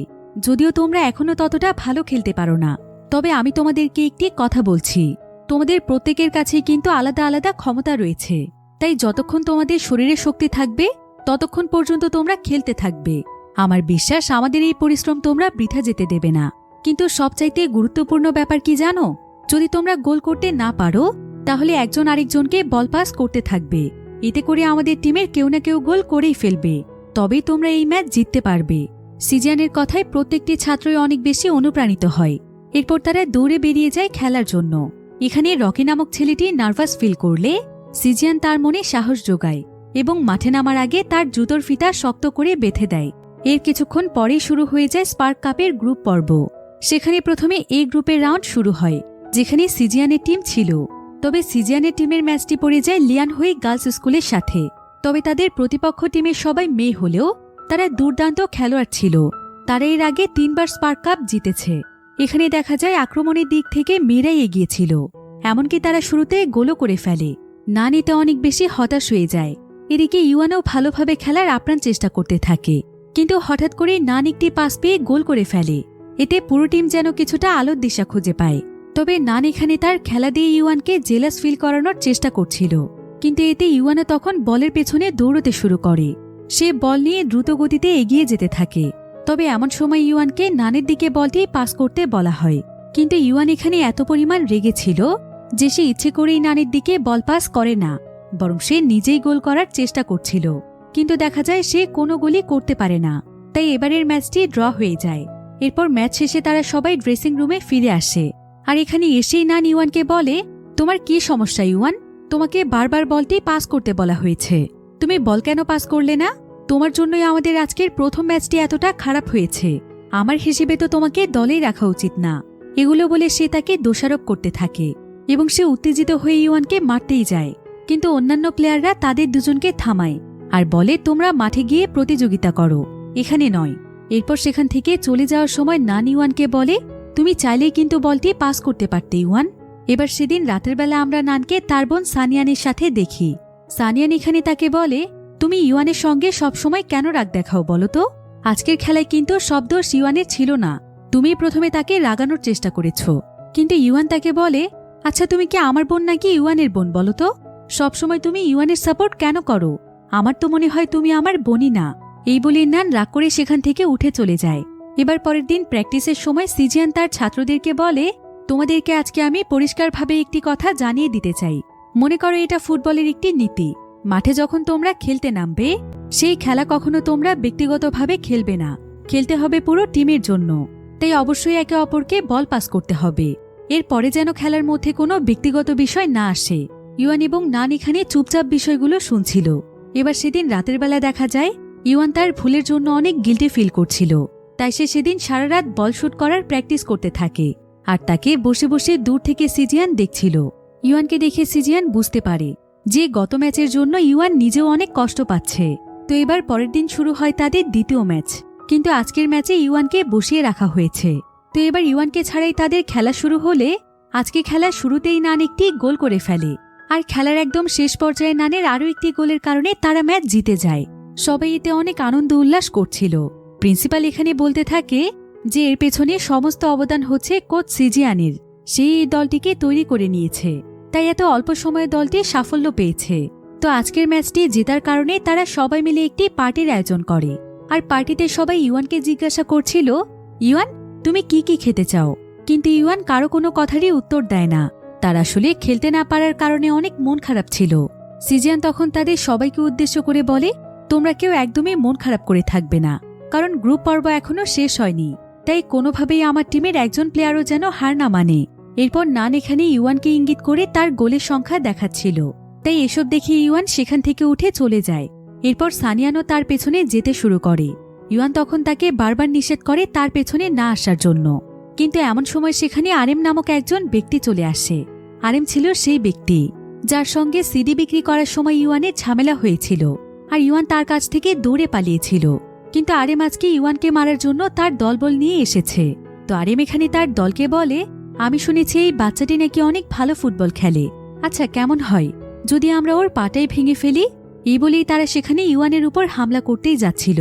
যদিও তোমরা এখনো ততটা ভালো খেলতে পারো না। তবে আমি তোমাদেরকে একটি কথা বলছি, তোমাদের প্রত্যেকের কাছেই কিন্তু আলাদা আলাদা ক্ষমতা রয়েছে। তাই যতক্ষণ তোমাদের শরীরে শক্তি থাকবে ততক্ষণ পর্যন্ত তোমরা খেলতে থাকবে। আমার বিশ্বাস আমাদের এই পরিশ্রম তোমরা বৃথা যেতে দেবে না। কিন্তু সবচাইতে গুরুত্বপূর্ণ ব্যাপার কি জানো? যদি তোমরা গোল করতে না পারো তাহলে একজন আরেকজনকে বল পাস করতে থাকবে। এতে করে আমাদের টিমের কেউ না কেউ গোল করেই ফেলবে, তবেই তোমরা এই ম্যাচ জিততে পারবে। সিজিয়ানের কথায় প্রত্যেকটি ছাত্রই অনেক বেশি অনুপ্রাণিত হয়। এরপর তারা দৌড়ে বেরিয়ে যায় খেলার জন্য। এখানে রকি নামক ছেলেটি নার্ভাস ফিল করলে সিজিয়ান তার মনে সাহস যোগায় এবং মাঠে নামার আগে তার জুতোর ফিতা শক্ত করে বেঁধে দেয়। এর কিছুক্ষণ পরেই শুরু হয়ে যায় স্পার্ক কাপের গ্রুপ পর্ব। সেখানে প্রথমে এ গ্রুপের রাউন্ড শুরু হয়, যেখানে সিজিয়ানের টিম ছিল। তবে সিজিয়ানের টিমের ম্যাচটি পড়ে যায় লিয়ান হুই গার্লস স্কুলের সাথে। তবে তাদের প্রতিপক্ষ টিমের সবাই মেয়ে হলেও তারা দুর্দান্ত খেলোয়াড় ছিল। তারা এর আগে 3 বার স্পার্ক কাপ জিতেছে। এখানে দেখা যায় আক্রমণের দিক থেকে মেয়েরাই এগিয়েছিল, এমনকি তারা শুরুতে গোলও করে ফেলে। নান এতে অনেক বেশি হতাশ হয়ে যায়। এদিকে ইউয়ানও ভালোভাবে খেলার আপ্রাণ চেষ্টা করতে থাকে, কিন্তু হঠাৎ করে নান একটি পাস পেয়ে গোল করে ফেলে। এতে পুরো টিম যেন কিছুটা আলোর দিশা খুঁজে পায়। তবে নান এখানে তার খেলা দিয়ে ইউয়ানকে জেলাস ফিল করানোর চেষ্টা করছিল, কিন্তু এতে ইউয়ানও তখন বলের পেছনে দৌড়তে শুরু করে। সে বল নিয়ে দ্রুত গতিতে এগিয়ে যেতে থাকে। তবে এমন সময় ইউয়ানকে নানের দিকে বলটি পাস করতে বলা হয়, কিন্তু ইউয়ান এখানে এত পরিমাণ রেগেছিল যে সে ইচ্ছে করেই নানের দিকে বল পাস করে না, বরং সে নিজেই গোল করার চেষ্টা করছিল। কিন্তু দেখা যায় সে কোনো গোলই করতে পারে না। তাই এবারের ম্যাচটি ড্র হয়ে যায়। এরপর ম্যাচ শেষে তারা সবাই ড্রেসিং রুমে ফিরে আসে। আর এখানে এসেই নান ইউয়ানকে বলে, তোমার কি সমস্যা ইউয়ান? তোমাকে বারবার বলটি পাস করতে বলা হয়েছে, তুমি বল কেন পাস করলে না? তোমার জন্যই আমাদের আজকের প্রথম ম্যাচটি এতটা খারাপ হয়েছে। আমার হিসেবে তো তোমাকে দলেই রাখা উচিত না। এগুলো বলে সে তাকে দোষারোপ করতে থাকে এবং সে উত্তেজিত হয়ে ইউয়ানকে মারতেই যায়। কিন্তু অন্যান্য প্লেয়াররা তাদের দুজনকে থামায় আর বলে, তোমরা মাঠে গিয়ে প্রতিযোগিতা করো, এখানে নয়। এরপর সেখান থেকে চলে যাওয়ার সময় নান ইউয়ানকে বলে, তুমি চাইলেই কিন্তু বলটি পাস করতে পারতে ইউয়ান। এবার সেদিন রাতের বেলা আমরা নানকে তার বোন সানিয়ানের সাথে দেখি। সানিয়ান এখানে তাকে বলে, তুমি ইউয়ানের সঙ্গে সবসময় কেন রাগ দেখাও বলো তো? আজকের খেলায় কিন্তু সব দোষ ইউয়ানের ছিল না, তুমি প্রথমে তাকে রাগানোর চেষ্টা করেছ। কিন্তু ইউয়ান তাকে বলে, আচ্ছা তুমি কি আমার বোন নাকি ইউয়ানের বোন বলো তো? সবসময় তুমি ইউয়ানের সাপোর্ট কেন করো? আমার তো মনে হয় তুমি আমার বোনই না। এই বলে নান রাগ করে সেখান থেকে উঠে চলে যায়। এবার পরের দিন প্র্যাকটিসের সময় সিজিয়ান তার ছাত্রদেরকে বলে, তোমাদেরকে আজকে আমি পরিষ্কারভাবে একটি কথা জানিয়ে দিতে চাই। মনে করো এটা ফুটবলের একটি নীতি। মাঠে যখন তোমরা খেলতে নামবে, সেই খেলা কখনো তোমরা ব্যক্তিগতভাবে খেলবে না, খেলতে হবে পুরো টিমের জন্য। তাই অবশ্যই একে অপরকে বল পাস করতে হবে। এরপরে যেন খেলার মধ্যে কোনো ব্যক্তিগত বিষয় না আসে। ইউয়ান এবং নান এখানে চুপচাপ বিষয়গুলো শুনছিল। এবার সেদিন রাতের বেলা দেখা যায় ইউয়ান তার ভুলের জন্য অনেক গিল্টি ফিল করছিল। তাই সে সেদিন সারা রাত বল শুট করার প্র্যাকটিস করতে থাকে, আর তাকে বসে বসে দূর থেকে সিজিয়ান দেখছিল। ইউয়ানকে দেখে সিজিয়ান বুঝতে পারে যে গত ম্যাচের জন্য ইউয়ান নিজেও অনেক কষ্ট পাচ্ছে। তো এবার পরের দিন শুরু হয় তাদের দ্বিতীয় ম্যাচ, কিন্তু আজকের ম্যাচে ইউয়ানকে বসিয়ে রাখা হয়েছে। তো এবার ইউয়ানকে ছাড়াই তাদের খেলা শুরু হলে আজকে খেলার শুরুতেই নান একটি গোল করে ফেলে, আর খেলার একদম শেষ পর্যায়ে নানের আরও একটি গোলের কারণে তারা ম্যাচ জিতে যায়। সবাই এতে অনেক আনন্দ উল্লাস করছিল। প্রিন্সিপাল এখানে বলতে থাকে যে এর পেছনে সমস্ত অবদান হচ্ছে কোচ সিজিয়ানের। সেই এই দলটিকে তৈরি করে নিয়েছে, তাই এত অল্প সময়ে দলটি সাফল্য পেয়েছে। তো আজকের ম্যাচটি জেতার কারণে তারা সবাই মিলে একটি পার্টির আয়োজন করে। আর পার্টিতে সবাই ইউয়ানকে জিজ্ঞাসা করছিল, ইউয়ান তুমি কি কি খেতে চাও? কিন্তু ইউয়ান কারো কোনো কথারই উত্তর দেয় না। তার আসলে খেলতে না পারার কারণে অনেক মন খারাপ ছিল। সিজিয়ান তখন তাদের সবাইকে উদ্দেশ্য করে বলে, তোমরা কেউ একদমই মন খারাপ করে থাকবে না, কারণ গ্রুপ পর্ব এখনো শেষ হয়নি, তাই কোনোভাবেই আমার টিমের একজন প্লেয়ারও যেন হার না মানে। এরপর নান এখানে ইউয়ানকে ইঙ্গিত করে তার গোলের সংখ্যা দেখাচ্ছিল, তাই এসব দেখে ইউয়ান সেখান থেকে উঠে চলে যায়। এরপর সানিয়ানও তার পেছনে যেতে শুরু করে। ইউয়ান তখন তাকে বারবার নিষেধ করে তার পেছনে না আসার জন্য, কিন্তু এমন সময় সেখানে আরেম নামক একজন ব্যক্তি চলে আসে। আরেম ছিল সেই ব্যক্তি যার সঙ্গে সিডি বিক্রি করার সময় ইউয়ানের ঝামেলা হয়েছিল, আর ইউয়ান তার কাছ থেকে দৌড়ে পালিয়েছিল। কিন্তু আরেম আজকে ইউয়ানকে মারার জন্য তার দলবল নিয়ে এসেছে। তো আরেম এখানে তার দলকে বলে, আমি শুনেছি এই বাচ্চাটি নাকি অনেক ভালো ফুটবল খেলে। আচ্ছা, কেমন হয় যদি আমরা ওর পাটাই ভেঙে ফেলি? এই বলেই তারা সেখানে ইউয়ানের উপর হামলা করতেই যাচ্ছিল।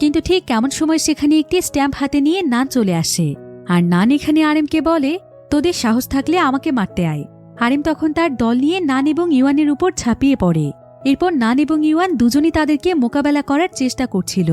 কিন্তু ঠিক কেমন সময় সেখানে একটি স্ট্যাম্প হাতে নিয়ে নান চলে আসে, আর নান এখানে আরেমকে বলে, তোদের সাহস থাকলে আমাকে মারতে আয়। আরেম তখন তার দল নিয়ে নান এবং ইউয়ানের উপর ঝাঁপিয়ে পড়ে। এরপর নান এবং ইউয়ান দুজনই তাদেরকে মোকাবেলা করার চেষ্টা করছিল,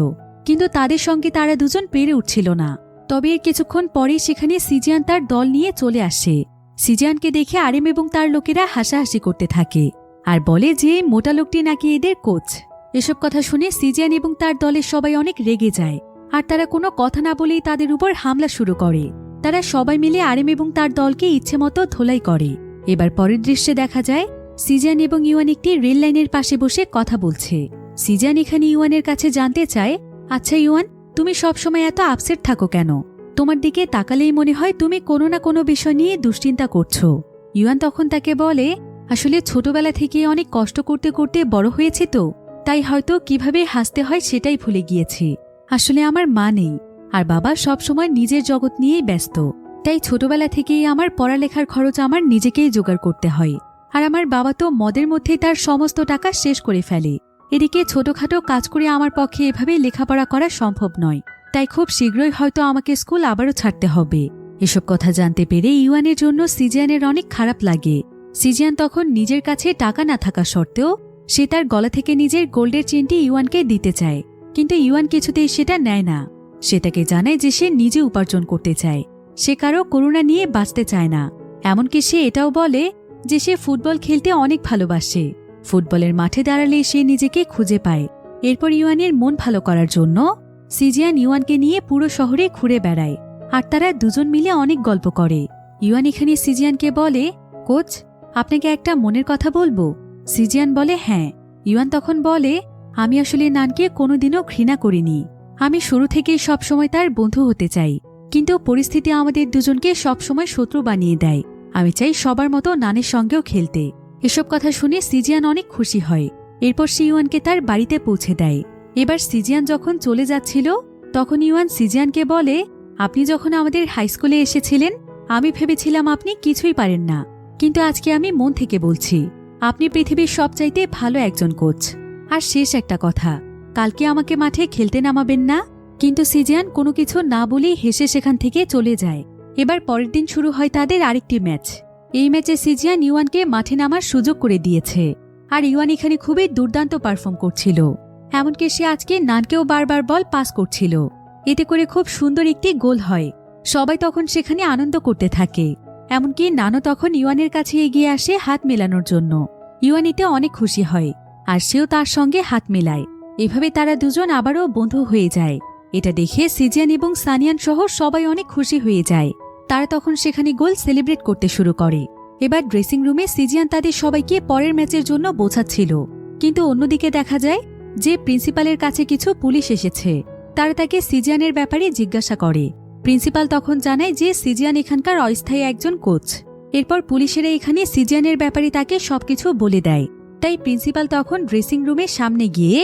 কিন্তু তাদের সঙ্গে তারা দুজন পেরে উঠছিল না। তবে এর কিছুক্ষণ পরেই সেখানে সিজিয়ান তার দল নিয়ে চলে আসে। সিজিয়ানকে দেখে আরেম এবং তার লোকেরা হাসাহাসি করতে থাকে আর বলে যে মোটা লোকটি নাকি এদের কোচ। এসব কথা শুনে সিজিয়ান এবং তার দলের সবাই অনেক রেগে যায়, আর তারা কোনো কথা না বলেই তাদের উপর হামলা শুরু করে। তারা সবাই মিলে আরেম এবং তার দলকে ইচ্ছেমতো ধোলাই করে। এবার পরের দৃশ্যে দেখা যায় সিজিয়ান এবং ইউয়ান একটি রেল লাইনের পাশে বসে কথা বলছে। সিজিয়ান এখানে ইউয়ানের কাছে জানতে চায়, আচ্ছা ইউয়ান, তুমি সবসময় এত আপসেট থাকো কেন? তোমার দিকে তাকালেই মনে হয় তুমি কোনো না কোনো বিষয় নিয়ে দুশ্চিন্তা করছো। ইউয়ান তখন তাকে বলে, আসলে ছোটবেলা থেকে অনেক কষ্ট করতে করতে বড় হয়েছে, তো তাই হয়তো কিভাবে হাসতে হয় সেটাই ভুলে গিয়েছি। আসলে আমার মা নেই, আর বাবা সবসময় নিজের জগৎ নিয়েই ব্যস্ত, তাই ছোটবেলা থেকেই আমার পড়ালেখার খরচ আমার নিজেকেই জোগাড় করতে হয়। আর আমার বাবা তো মদের মধ্যে তার সমস্ত টাকা শেষ করে ফেলে। এদিকে ছোটখাটো কাজ করে আমার পক্ষে এভাবে লেখাপড়া করা সম্ভব নয়, তাই খুব শীঘ্রই হয়তো আমাকে স্কুল আবারও ছাড়তে হবে। এসব কথা জানতে পেরে ইউয়ানের জন্য সিজিয়ানের অনেক খারাপ লাগে। সিজিয়ান তখন নিজের কাছে টাকা না থাকা সত্ত্বেও সে তার গলা থেকে নিজের গোল্ডের চেনটি ইউয়ানকে দিতে চায়, কিন্তু ইউয়ান কিছুতেই সেটা নেয় না। সে তাকে জানায় যে সে নিজে উপার্জন করতে চায়, সে কারো করুণা নিয়ে বাঁচতে চায় না। এমনকি সে এটাও বলে যে সে ফুটবল খেলতে অনেক ভালোবাসে, ফুটবলের মাঠে দাঁড়ালে সে নিজেকে খুঁজে পায়। এরপর ইউয়ানের মন ভালো করার জন্য সিজিয়ান ইউয়ানকে নিয়ে পুরো শহরে ঘুরে বেড়ায়, আর তারা দুজন মিলে অনেক গল্প করে। ইউয়ান এখানে সিজিয়ানকে বলে, কোচ, আপনাকে একটা মনের কথা বলবো? সিজিয়ান বলে, হ্যাঁ। ইউয়ান তখন বলে, আমি আসলে নানকে কোনোদিনও ঘৃণা করিনি। আমি শুরু থেকেই সবসময় তার বন্ধু হতে চাই, কিন্তু পরিস্থিতি আমাদের দুজনকে সবসময় শত্রু বানিয়ে দেয়। আমি চাই সবার মতো নানের সঙ্গেও খেলতে। এসব কথা শুনে সিজিয়ান অনেক খুশি হয়। এরপর সে ইউয়ানকে তার বাড়িতে পৌঁছে দেয়। এবার সিজিয়ান যখন চলে যাচ্ছিল তখন ইউয়ান সিজিয়ানকে বলে, আপনি যখন আমাদের হাই স্কুলে এসেছিলেন আমি ভেবেছিলাম আপনি কিছুই পারেন না, কিন্তু আজকে আমি মন থেকে বলছি আপনি পৃথিবীর সবচাইতে ভালো একজন কোচ। আর শেষ একটা কথা, কালকে আমাকে মাঠে খেলতে নামাবেন না? কিন্তু সিজিয়ান কোনো কিছু না বলেই হেসে সেখান থেকে চলে যায়। এবার পরের দিন শুরু হয় তাদের আরেকটি ম্যাচ। এই ম্যাচে সিজিয়ান ইউয়ানকে মাঠে নামার সুযোগ করে দিয়েছে, আর ইউয়ান এখানে খুবই দুর্দান্ত পারফর্ম করছিল। এমনকি সে আজকে নানকেও বারবার বল পাস করছিল। এতে করে খুব সুন্দর একটি গোল হয়। সবাই তখন সেখানে আনন্দ করতে থাকে। এমনকি নানও তখন ইউয়ানের কাছে এগিয়ে আসে হাত মেলানোর জন্য। ইউয়ান এতে অনেক খুশি হয়, আর সেও তার সঙ্গে হাত মেলায়। এভাবে তারা দুজন আবারও বন্ধু হয়ে যায়। এটা দেখে সিজিয়ান এবং সানিয়ান সহ সবাই অনেক খুশি হয়ে যায়। তারা তখন সেখানে গোল সেলিব্রেট করতে শুরু করে। এবার ড্রেসিং রুমে সিজিয়ান তাদের সবাইকে পরের ম্যাচের জন্য বোঝাচ্ছিল, কিন্তু অন্যদিকে দেখা যায় যে প্রিন্সিপালের কাছে কিছু পুলিশ এসেছে। তারা তাকে সিজিয়ানের ব্যাপারে জিজ্ঞাসা করে। প্রিন্সিপাল তখন জানায় যে সিজিয়ান এখানকার অস্থায়ী একজন কোচ। এরপর পুলিশেরা এখানে সিজিয়ানের ব্যাপারে তাকে সবকিছু বলে দেয়। তাই প্রিন্সিপাল তখন ড্রেসিং রুমের সামনে গিয়ে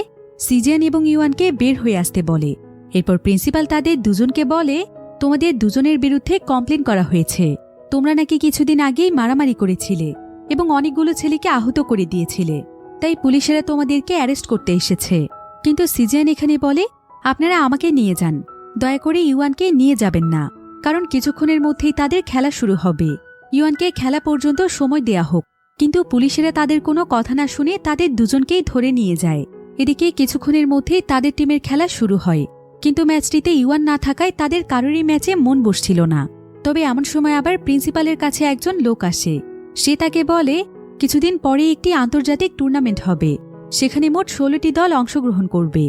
সিজিয়ান এবং ইউয়ানকে বের হয়ে আসতে বলে। এরপর প্রিন্সিপাল তাদের দুজনকে বলে, তোমাদের দুজনের বিরুদ্ধে কমপ্লেন করা হয়েছে। তোমরা নাকি কিছুদিন আগেই মারামারি করেছিলে এবং অনেকগুলো ছেলেকে আহত করে দিয়েছিলে, তাই পুলিশেরা তোমাদেরকে অ্যারেস্ট করতে এসেছে। কিন্তু সিজিয়ান এখানে বলে, আপনারা আমাকে নিয়ে যান, দয়া করে ইউয়ানকে নিয়ে যাবেন না, কারণ কিছুক্ষণের মধ্যেই তাদের খেলা শুরু হবে। ইউয়ানকে খেলা পর্যন্ত সময় দেয়া হোক। কিন্তু পুলিশেরা তাদের কোনো কথা না শুনে তাদের দুজনকেই ধরে নিয়ে যায়। এদিকে কিছুক্ষণের মধ্যেই তাদের টিমের খেলা শুরু হয়। কিন্তু ম্যাচটিতে ইউয়ান না থাকায় তাদের কারোরই ম্যাচে মন বসছিল না। তবে এমন সময় আবার প্রিন্সিপালের কাছে একজন লোক আসে। সে তাকে বলে, কিছুদিন পরে একটি আন্তর্জাতিক টুর্নামেন্ট হবে, সেখানে মোট 16টি দল অংশগ্রহণ করবে।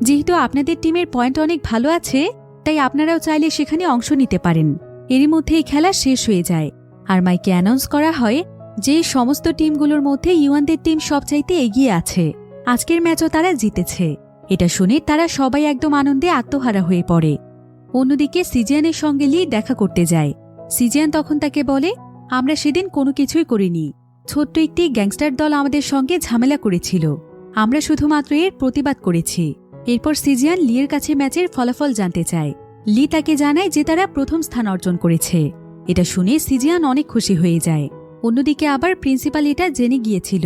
যেহেতু আপনাদের টিমের পয়েন্ট অনেক ভালো আছে, তাই আপনারাও চাইলে সেখানে অংশ নিতে পারেন। এরই মধ্যে এই খেলা শেষ হয়ে যায়, আর মাইকে অ্যানাউন্স করা হয় যে সমস্ত টিমগুলোর মধ্যে ইউয়ানদের টিম সবচাইতে এগিয়ে আছে। আজকের ম্যাচও তারা জিতেছে। এটা শুনে তারা সবাই একদম আনন্দে আত্মহারা হয়ে পড়ে। অন্যদিকে সিজিয়ানের সঙ্গে লি দেখা করতে যায়। সিজিয়ান তখন তাকে বলে, আমরা সেদিন কোনো কিছুই করিনি। ছোট্ট একটি গ্যাংস্টার দল আমাদের সঙ্গে ঝামেলা করেছিল, আমরা শুধুমাত্র এর প্রতিবাদ করেছি। এরপর সিজিয়ান লিয়ের কাছে ম্যাচের ফলাফল জানতে চায়। লি তাকে জানায় যে তারা প্রথম স্থান অর্জন করেছে। এটা শুনে সিজিয়ান অনেক খুশি হয়ে যায়। অন্যদিকে আবার প্রিন্সিপাল এটা জেনে গিয়েছিল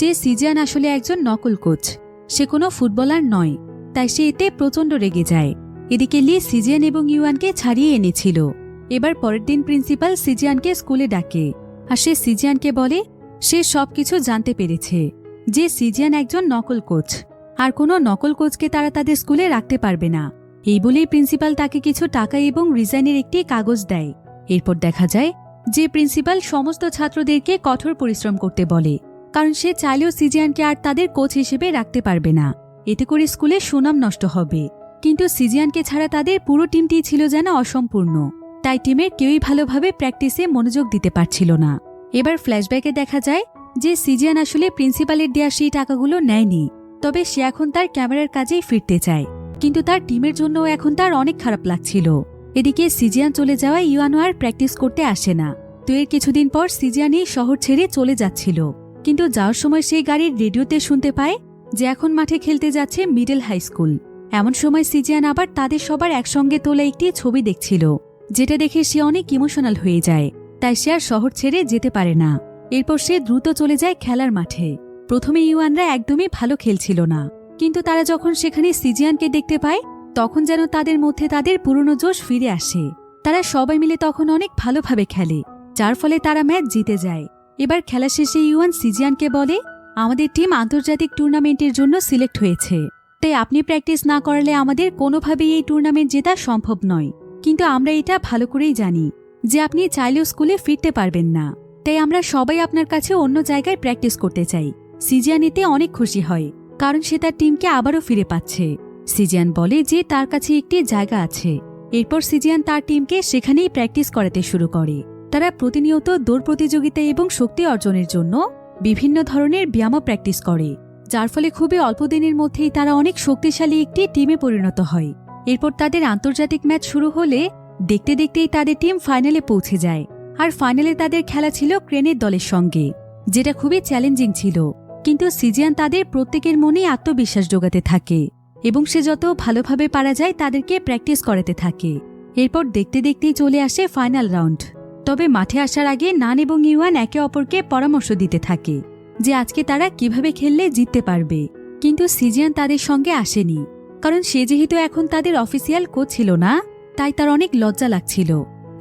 যে সিজিয়ান আসলে একজন নকল কোচ, সে কোনো ফুটবলার নয়, তাই সে এতে প্রচণ্ড রেগে যায়। এদিকে লি সিজিয়ান এবং ইউয়ানকে ছাড়িয়ে এনেছিল। এবার পরের দিন প্রিন্সিপাল সিজিয়ানকে স্কুলে ডাকে, আর সে সিজিয়ানকে বলে সে সবকিছু জানতে পেরেছে, যে সিজিয়ান একজন নকল কোচ, আর কোনো নকল কোচকে তারা তাদের স্কুলে রাখতে পারবে না। এই বলেই প্রিন্সিপাল তাকে কিছু টাকা এবং রিজাইনের একটি কাগজ দেয়। এরপর দেখা যায় যে প্রিন্সিপাল সমস্ত ছাত্রদেরকে কঠোর পরিশ্রম করতে বলে, কারণ সে চাইলেও সিজিয়ানকে আর তাদের কোচ হিসেবে রাখতে পারবে না। এতে করে স্কুলে সুনাম নষ্ট হবে। কিন্তু সিজিয়ানকে ছাড়া তাদের পুরো টিমটি ছিল যেন অসম্পূর্ণ, তাই টিমের কেউই ভালোভাবে প্র্যাকটিসে মনোযোগ দিতে পারছিল না। এবার ফ্ল্যাশব্যাকে দেখা যায় যে সিজিয়ান আসলে প্রিন্সিপালের দেয়া সেই টাকাগুলো নেয়নি, তবে সে এখন তার ক্যামেরার কাজেই ফিরতে চায়। কিন্তু তার টিমের জন্য এখন তার অনেক খারাপ লাগছিল। এদিকে সিজিয়ান চলে যাওয়ায় ইউয়ানও আর প্র্যাকটিস করতে আসে না। তো এর কিছুদিন পর সিজিয়ানই শহর ছেড়ে চলে যাচ্ছিল, কিন্তু যাওয়ার সময় সেই গাড়ির রেডিওতে শুনতে পায় যে এখন মাঠে খেলতে যাচ্ছে মিডল হাই স্কুল। এমন সময় সিজিয়ান আবার তাদের সবার একসঙ্গে তোলা একটি ছবি দেখছিল, যেটা দেখে সে অনেক ইমোশনাল হয়ে যায়। তাই সে আর শহর ছেড়ে যেতে পারে না। এরপর সে দ্রুত চলে যায় খেলার মাঠে। প্রথমে ইউয়ানরা একদমই ভালো খেলছিল না, কিন্তু তারা যখন সেখানে সিজিয়ানকে দেখতে পায়, তখন যেন তাদের মধ্যে তাদের পুরনো জোশ ফিরে আসে। তারা সবাই মিলে তখন অনেক ভালোভাবে খেলে, যার ফলে তারা ম্যাচ জিতে যায়। এবার খেলা শেষে ইউয়ান সিজিয়ানকে বলে, আমাদের টিম আন্তর্জাতিক টুর্নামেন্টের জন্য সিলেক্ট হয়েছে, তাই আপনি প্র্যাকটিস না করলে আমাদের কোনোভাবেই এই টুর্নামেন্ট জেতা সম্ভব নয়। কিন্তু আমরা এটা ভালো করেই জানি যে আপনি চাইলেও স্কুলে ফিরতে পারবেন না, তাই আমরা সবাই আপনার কাছে অন্য জায়গায় প্র্যাকটিস করতে চাই। সিজিয়ান এতে অনেক খুশি হয়, কারণ সে তার টিমকে আবারও ফিরে পাচ্ছে। সিজিয়ান বলে যে তার কাছে একটি জায়গা আছে। এরপর সিজিয়ান তার টিমকে সেখানেই প্র্যাকটিস করাতে শুরু করে। তারা প্রতিনিয়ত দৌড় প্রতিযোগিতা এবং শক্তি অর্জনের জন্য বিভিন্ন ধরনের ব্যায়ামও প্র্যাকটিস করে, যার ফলে খুবই অল্প দিনের মধ্যেই তারা অনেক শক্তিশালী একটি টিমে পরিণত হয়। এরপর তাদের আন্তর্জাতিক ম্যাচ শুরু হলে দেখতে দেখতেই তাদের টিম ফাইনালে পৌঁছে যায়। আর ফাইনালে তাদের খেলা ছিল ক্রেনের দলের সঙ্গে, যেটা খুবই চ্যালেঞ্জিং ছিল। কিন্তু সিজিয়ান তাদের প্রত্যেকের মনেই আত্মবিশ্বাস জোগাতে থাকে এবং সে যত ভালোভাবে পারা যায় তাদেরকে প্র্যাকটিস করাতে থাকে। এরপর দেখতে দেখতেই চলে আসে ফাইনাল রাউন্ড। তবে মাঠে আসার আগে নান এবং ইউয়ান একে অপরকে পরামর্শ দিতে থাকে যে আজকে তারা কিভাবে খেললে জিততে পারবে। কিন্তু সিজিয়ান তাদের সঙ্গে আসেনি, কারণ সে যেহেতু এখন তাদের অফিসিয়াল কোচ ছিল না, তাই তার অনেক লজ্জা লাগছিল।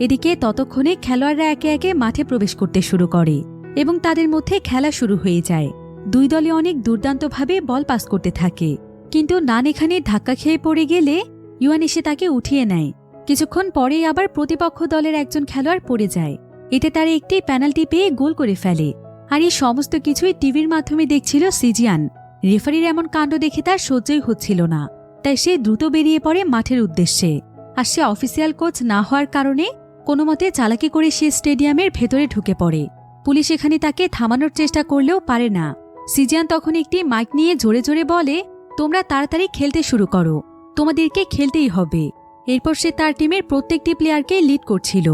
এদিকে ততক্ষণে খেলোয়াড়রা একে একে মাঠে প্রবেশ করতে শুরু করে এবং তাদের মধ্যে খেলা শুরু হয়ে যায়। দুই দলে অনেক দুর্দান্তভাবে বল পাস করতে থাকে, কিন্তু নান এখানে ধাক্কা খেয়ে পড়ে গেলে ইউয়ান এসে তাকে উঠিয়ে নেয়। কিছুক্ষণ পরেই আবার প্রতিপক্ষ দলের একজন খেলোয়াড় পড়ে যায়। এতে তারা একটি পেনাল্টি পেয়ে গোল করে ফেলে। আর এই সমস্ত কিছুই টিভির মাধ্যমে দেখছিল সিজিয়ান। রেফারির এমন কাণ্ড দেখে তার সহ্যই হচ্ছিল না, তাই সে দ্রুত বেরিয়ে পড়ে মাঠের উদ্দেশ্যে। আর সে অফিসিয়াল কোচ না হওয়ার কারণে কোনোমতে চালাকি করে সে স্টেডিয়ামের ভেতরে ঢুকে পড়ে। পুলিশ এখানে তাকে থামানোর চেষ্টা করলেও পারে না। সিজিয়ান তখন একটি মাইক নিয়ে জোরে জোরে বলে, তোমরা তাড়াতাড়ি খেলতে শুরু করো, তোমাদেরকে খেলতেই হবে। এরপর সে তার টিমের প্রত্যেকটি প্লেয়ারকে লিড করছিল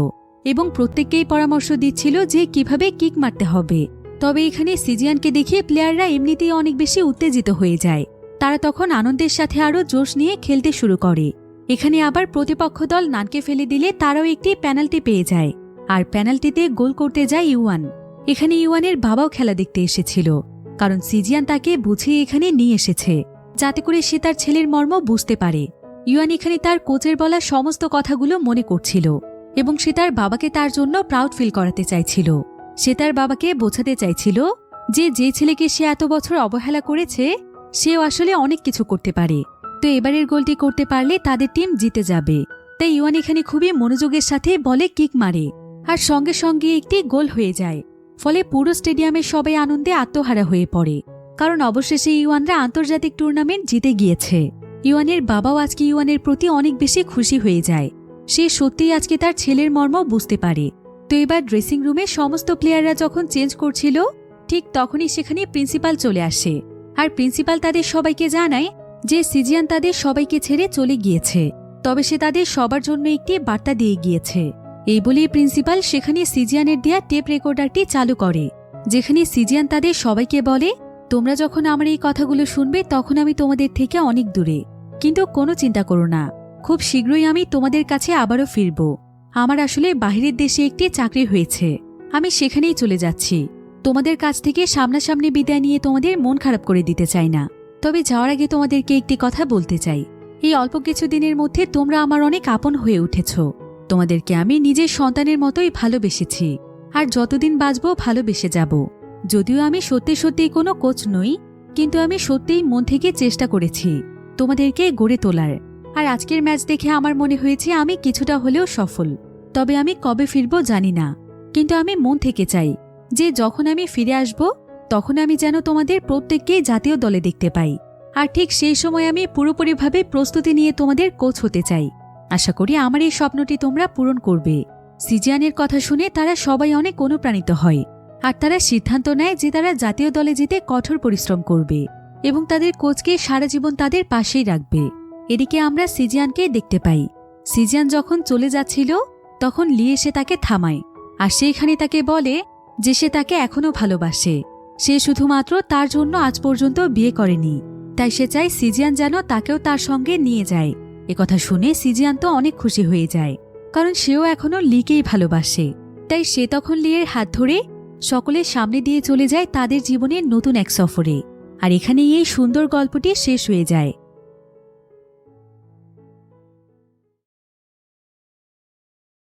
এবং প্রত্যেককেই পরামর্শ দিচ্ছিল যে কিভাবে কিক মারতে হবে। তবে এখানে সিজিয়ানকে দেখে প্লেয়াররা এমনিতেই অনেক বেশি উত্তেজিত হয়ে যায়। তারা তখন আনন্দের সাথে আরও জোশ নিয়ে খেলতে শুরু করে। এখানে আবার প্রতিপক্ষ দল নানকে ফেলে দিলে তারাও একটি পেনাল্টি পেয়ে যায়, আর পেনাল্টিতে গোল করতে যায় ইউয়ান। এখানে ইউয়ানের বাবাও খেলা দেখতে এসেছিল, কারণ সিজিয়ান তাকে বুঝিয়ে এখানে নিয়ে এসেছে যাতে করে সে তার ছেলের মর্ম বুঝতে পারে। ইউয়ান এখানে তার কোচের বলা সমস্ত কথাগুলো মনে করছিল এবং সে তার বাবাকে তার জন্য প্রাউড ফিল করাতে চাইছিল। সে তার বাবাকে বোঝাতে চাইছিল যে যে ছেলেকে সে এত বছর অবহেলা করেছে সেও আসলে অনেক কিছু করতে পারে। তো এবারের গোলটি করতে পারলে তাদের টিম জিতে যাবে। তাই ইওয়ান এখানে খুবই মনোযোগের সাথে বলে কিক মারে, আর সঙ্গে সঙ্গে একটি গোল হয়ে যায়। ফলে পুরো স্টেডিয়ামে সবাই আনন্দে আত্মহারা হয়ে পড়ে, কারণ অবশেষে ইওয়ানরা আন্তর্জাতিক টুর্নামেন্ট জিতে গিয়েছে। ইওয়ানের বাবাও আজকে ইওয়ানের প্রতি অনেক বেশি খুশি হয়ে যায়। সে সত্যিই আজকে তার ছেলের মর্ম বুঝতে পারে। তো এবার ড্রেসিং রুমে সমস্ত প্লেয়াররা যখন চেঞ্জ করছিল, ঠিক তখনই সেখানে প্রিন্সিপাল চলে আসে। আর প্রিন্সিপাল তাদের সবাইকে জানায় যে সিজিয়ান তাদের সবাইকে ছেড়ে চলে গিয়েছে, তবে সে তাদের সবার জন্য একটি বার্তা দিয়ে গিয়েছে। এই বলেই প্রিন্সিপাল সেখানে সিজিয়ানের দেয়া টেপ রেকর্ডারটি চালু করে, যেখানে সিজিয়ান তাদের সবাইকে বলে, তোমরা যখন আমার এই কথাগুলো শুনবে তখন আমি তোমাদের থেকে অনেক দূরে, কিন্তু কোনো চিন্তা করো না, খুব শীঘ্রই আমি তোমাদের কাছে আবারও ফিরব। আমার আসলে বাহিরের দেশে একটি চাকরি হয়েছে, আমি সেখানেই চলে যাচ্ছি। তোমাদের কাছ থেকে সামনাসামনি বিদায় নিয়ে তোমাদের মন খারাপ করে দিতে চাই না, তবে যাওয়ার আগে তোমাদেরকে একটি কথা বলতে চাই। এই অল্প কিছু দিনের মধ্যে তোমরা আমার অনেক আপন হয়ে উঠেছ। তোমাদেরকে আমি নিজের সন্তানের মতোই ভালোবেসেছি, আর যতদিন বাঁচব ভালোবেসে যাব। যদিও আমি সত্যি সত্যি কোনো কোচ নই, কিন্তু আমি সত্যিই মন থেকে চেষ্টা করেছি তোমাদেরকে গড়ে তোলার। আর আজকের ম্যাচ দেখে আমার মনে হয়েছে আমি কিছুটা হলেও সফল। তবে আমি কবে ফিরব জানি না, কিন্তু আমি মন থেকে চাই যে যখন আমি ফিরে আসব তখন আমি যেন তোমাদের প্রত্যেককেই জাতীয় দলে দেখতে পাই। আর ঠিক সেই সময় আমি পুরোপুরিভাবে প্রস্তুতি নিয়ে তোমাদের কোচ হতে চাই। আশা করি আমার এই স্বপ্নটি তোমরা পূরণ করবে। সিজিয়ানের কথা শুনে তারা সবাই অনেক অনুপ্রাণিত হয়, আর তারা সিদ্ধান্ত নেয় যে তারা জাতীয় দলে যেতে কঠোর পরিশ্রম করবে এবং তাদের কোচকে সারা জীবন তাদের পাশেই রাখবে। এদিকে আমরা সিজিয়ানকে দেখতে পাই। সিজিয়ান যখন চলে যাচ্ছিল তখন লি এসে তাকে থামায়, আর সেইখানে তাকে বলে যে সে তাকে এখনো ভালোবাসে। সে শুধুমাত্র তার জন্য আজ পর্যন্ত বিয়ে করেনি, তাই সে চায় সিজিয়ান যেন তাকেও তার সঙ্গে নিয়ে যায়। একথা শুনে সিজিয়ান তো অনেক খুশি হয়ে যায়, কারণ সেও এখনো লিকেই ভালোবাসে। তাই সে তখন লিয়ের হাত ধরে সকলের সামনে দিয়ে চলে যায় তাদের জীবনের নতুন এক সফরে। আর এখানেই এই সুন্দর গল্পটি শেষ হয়ে যায়।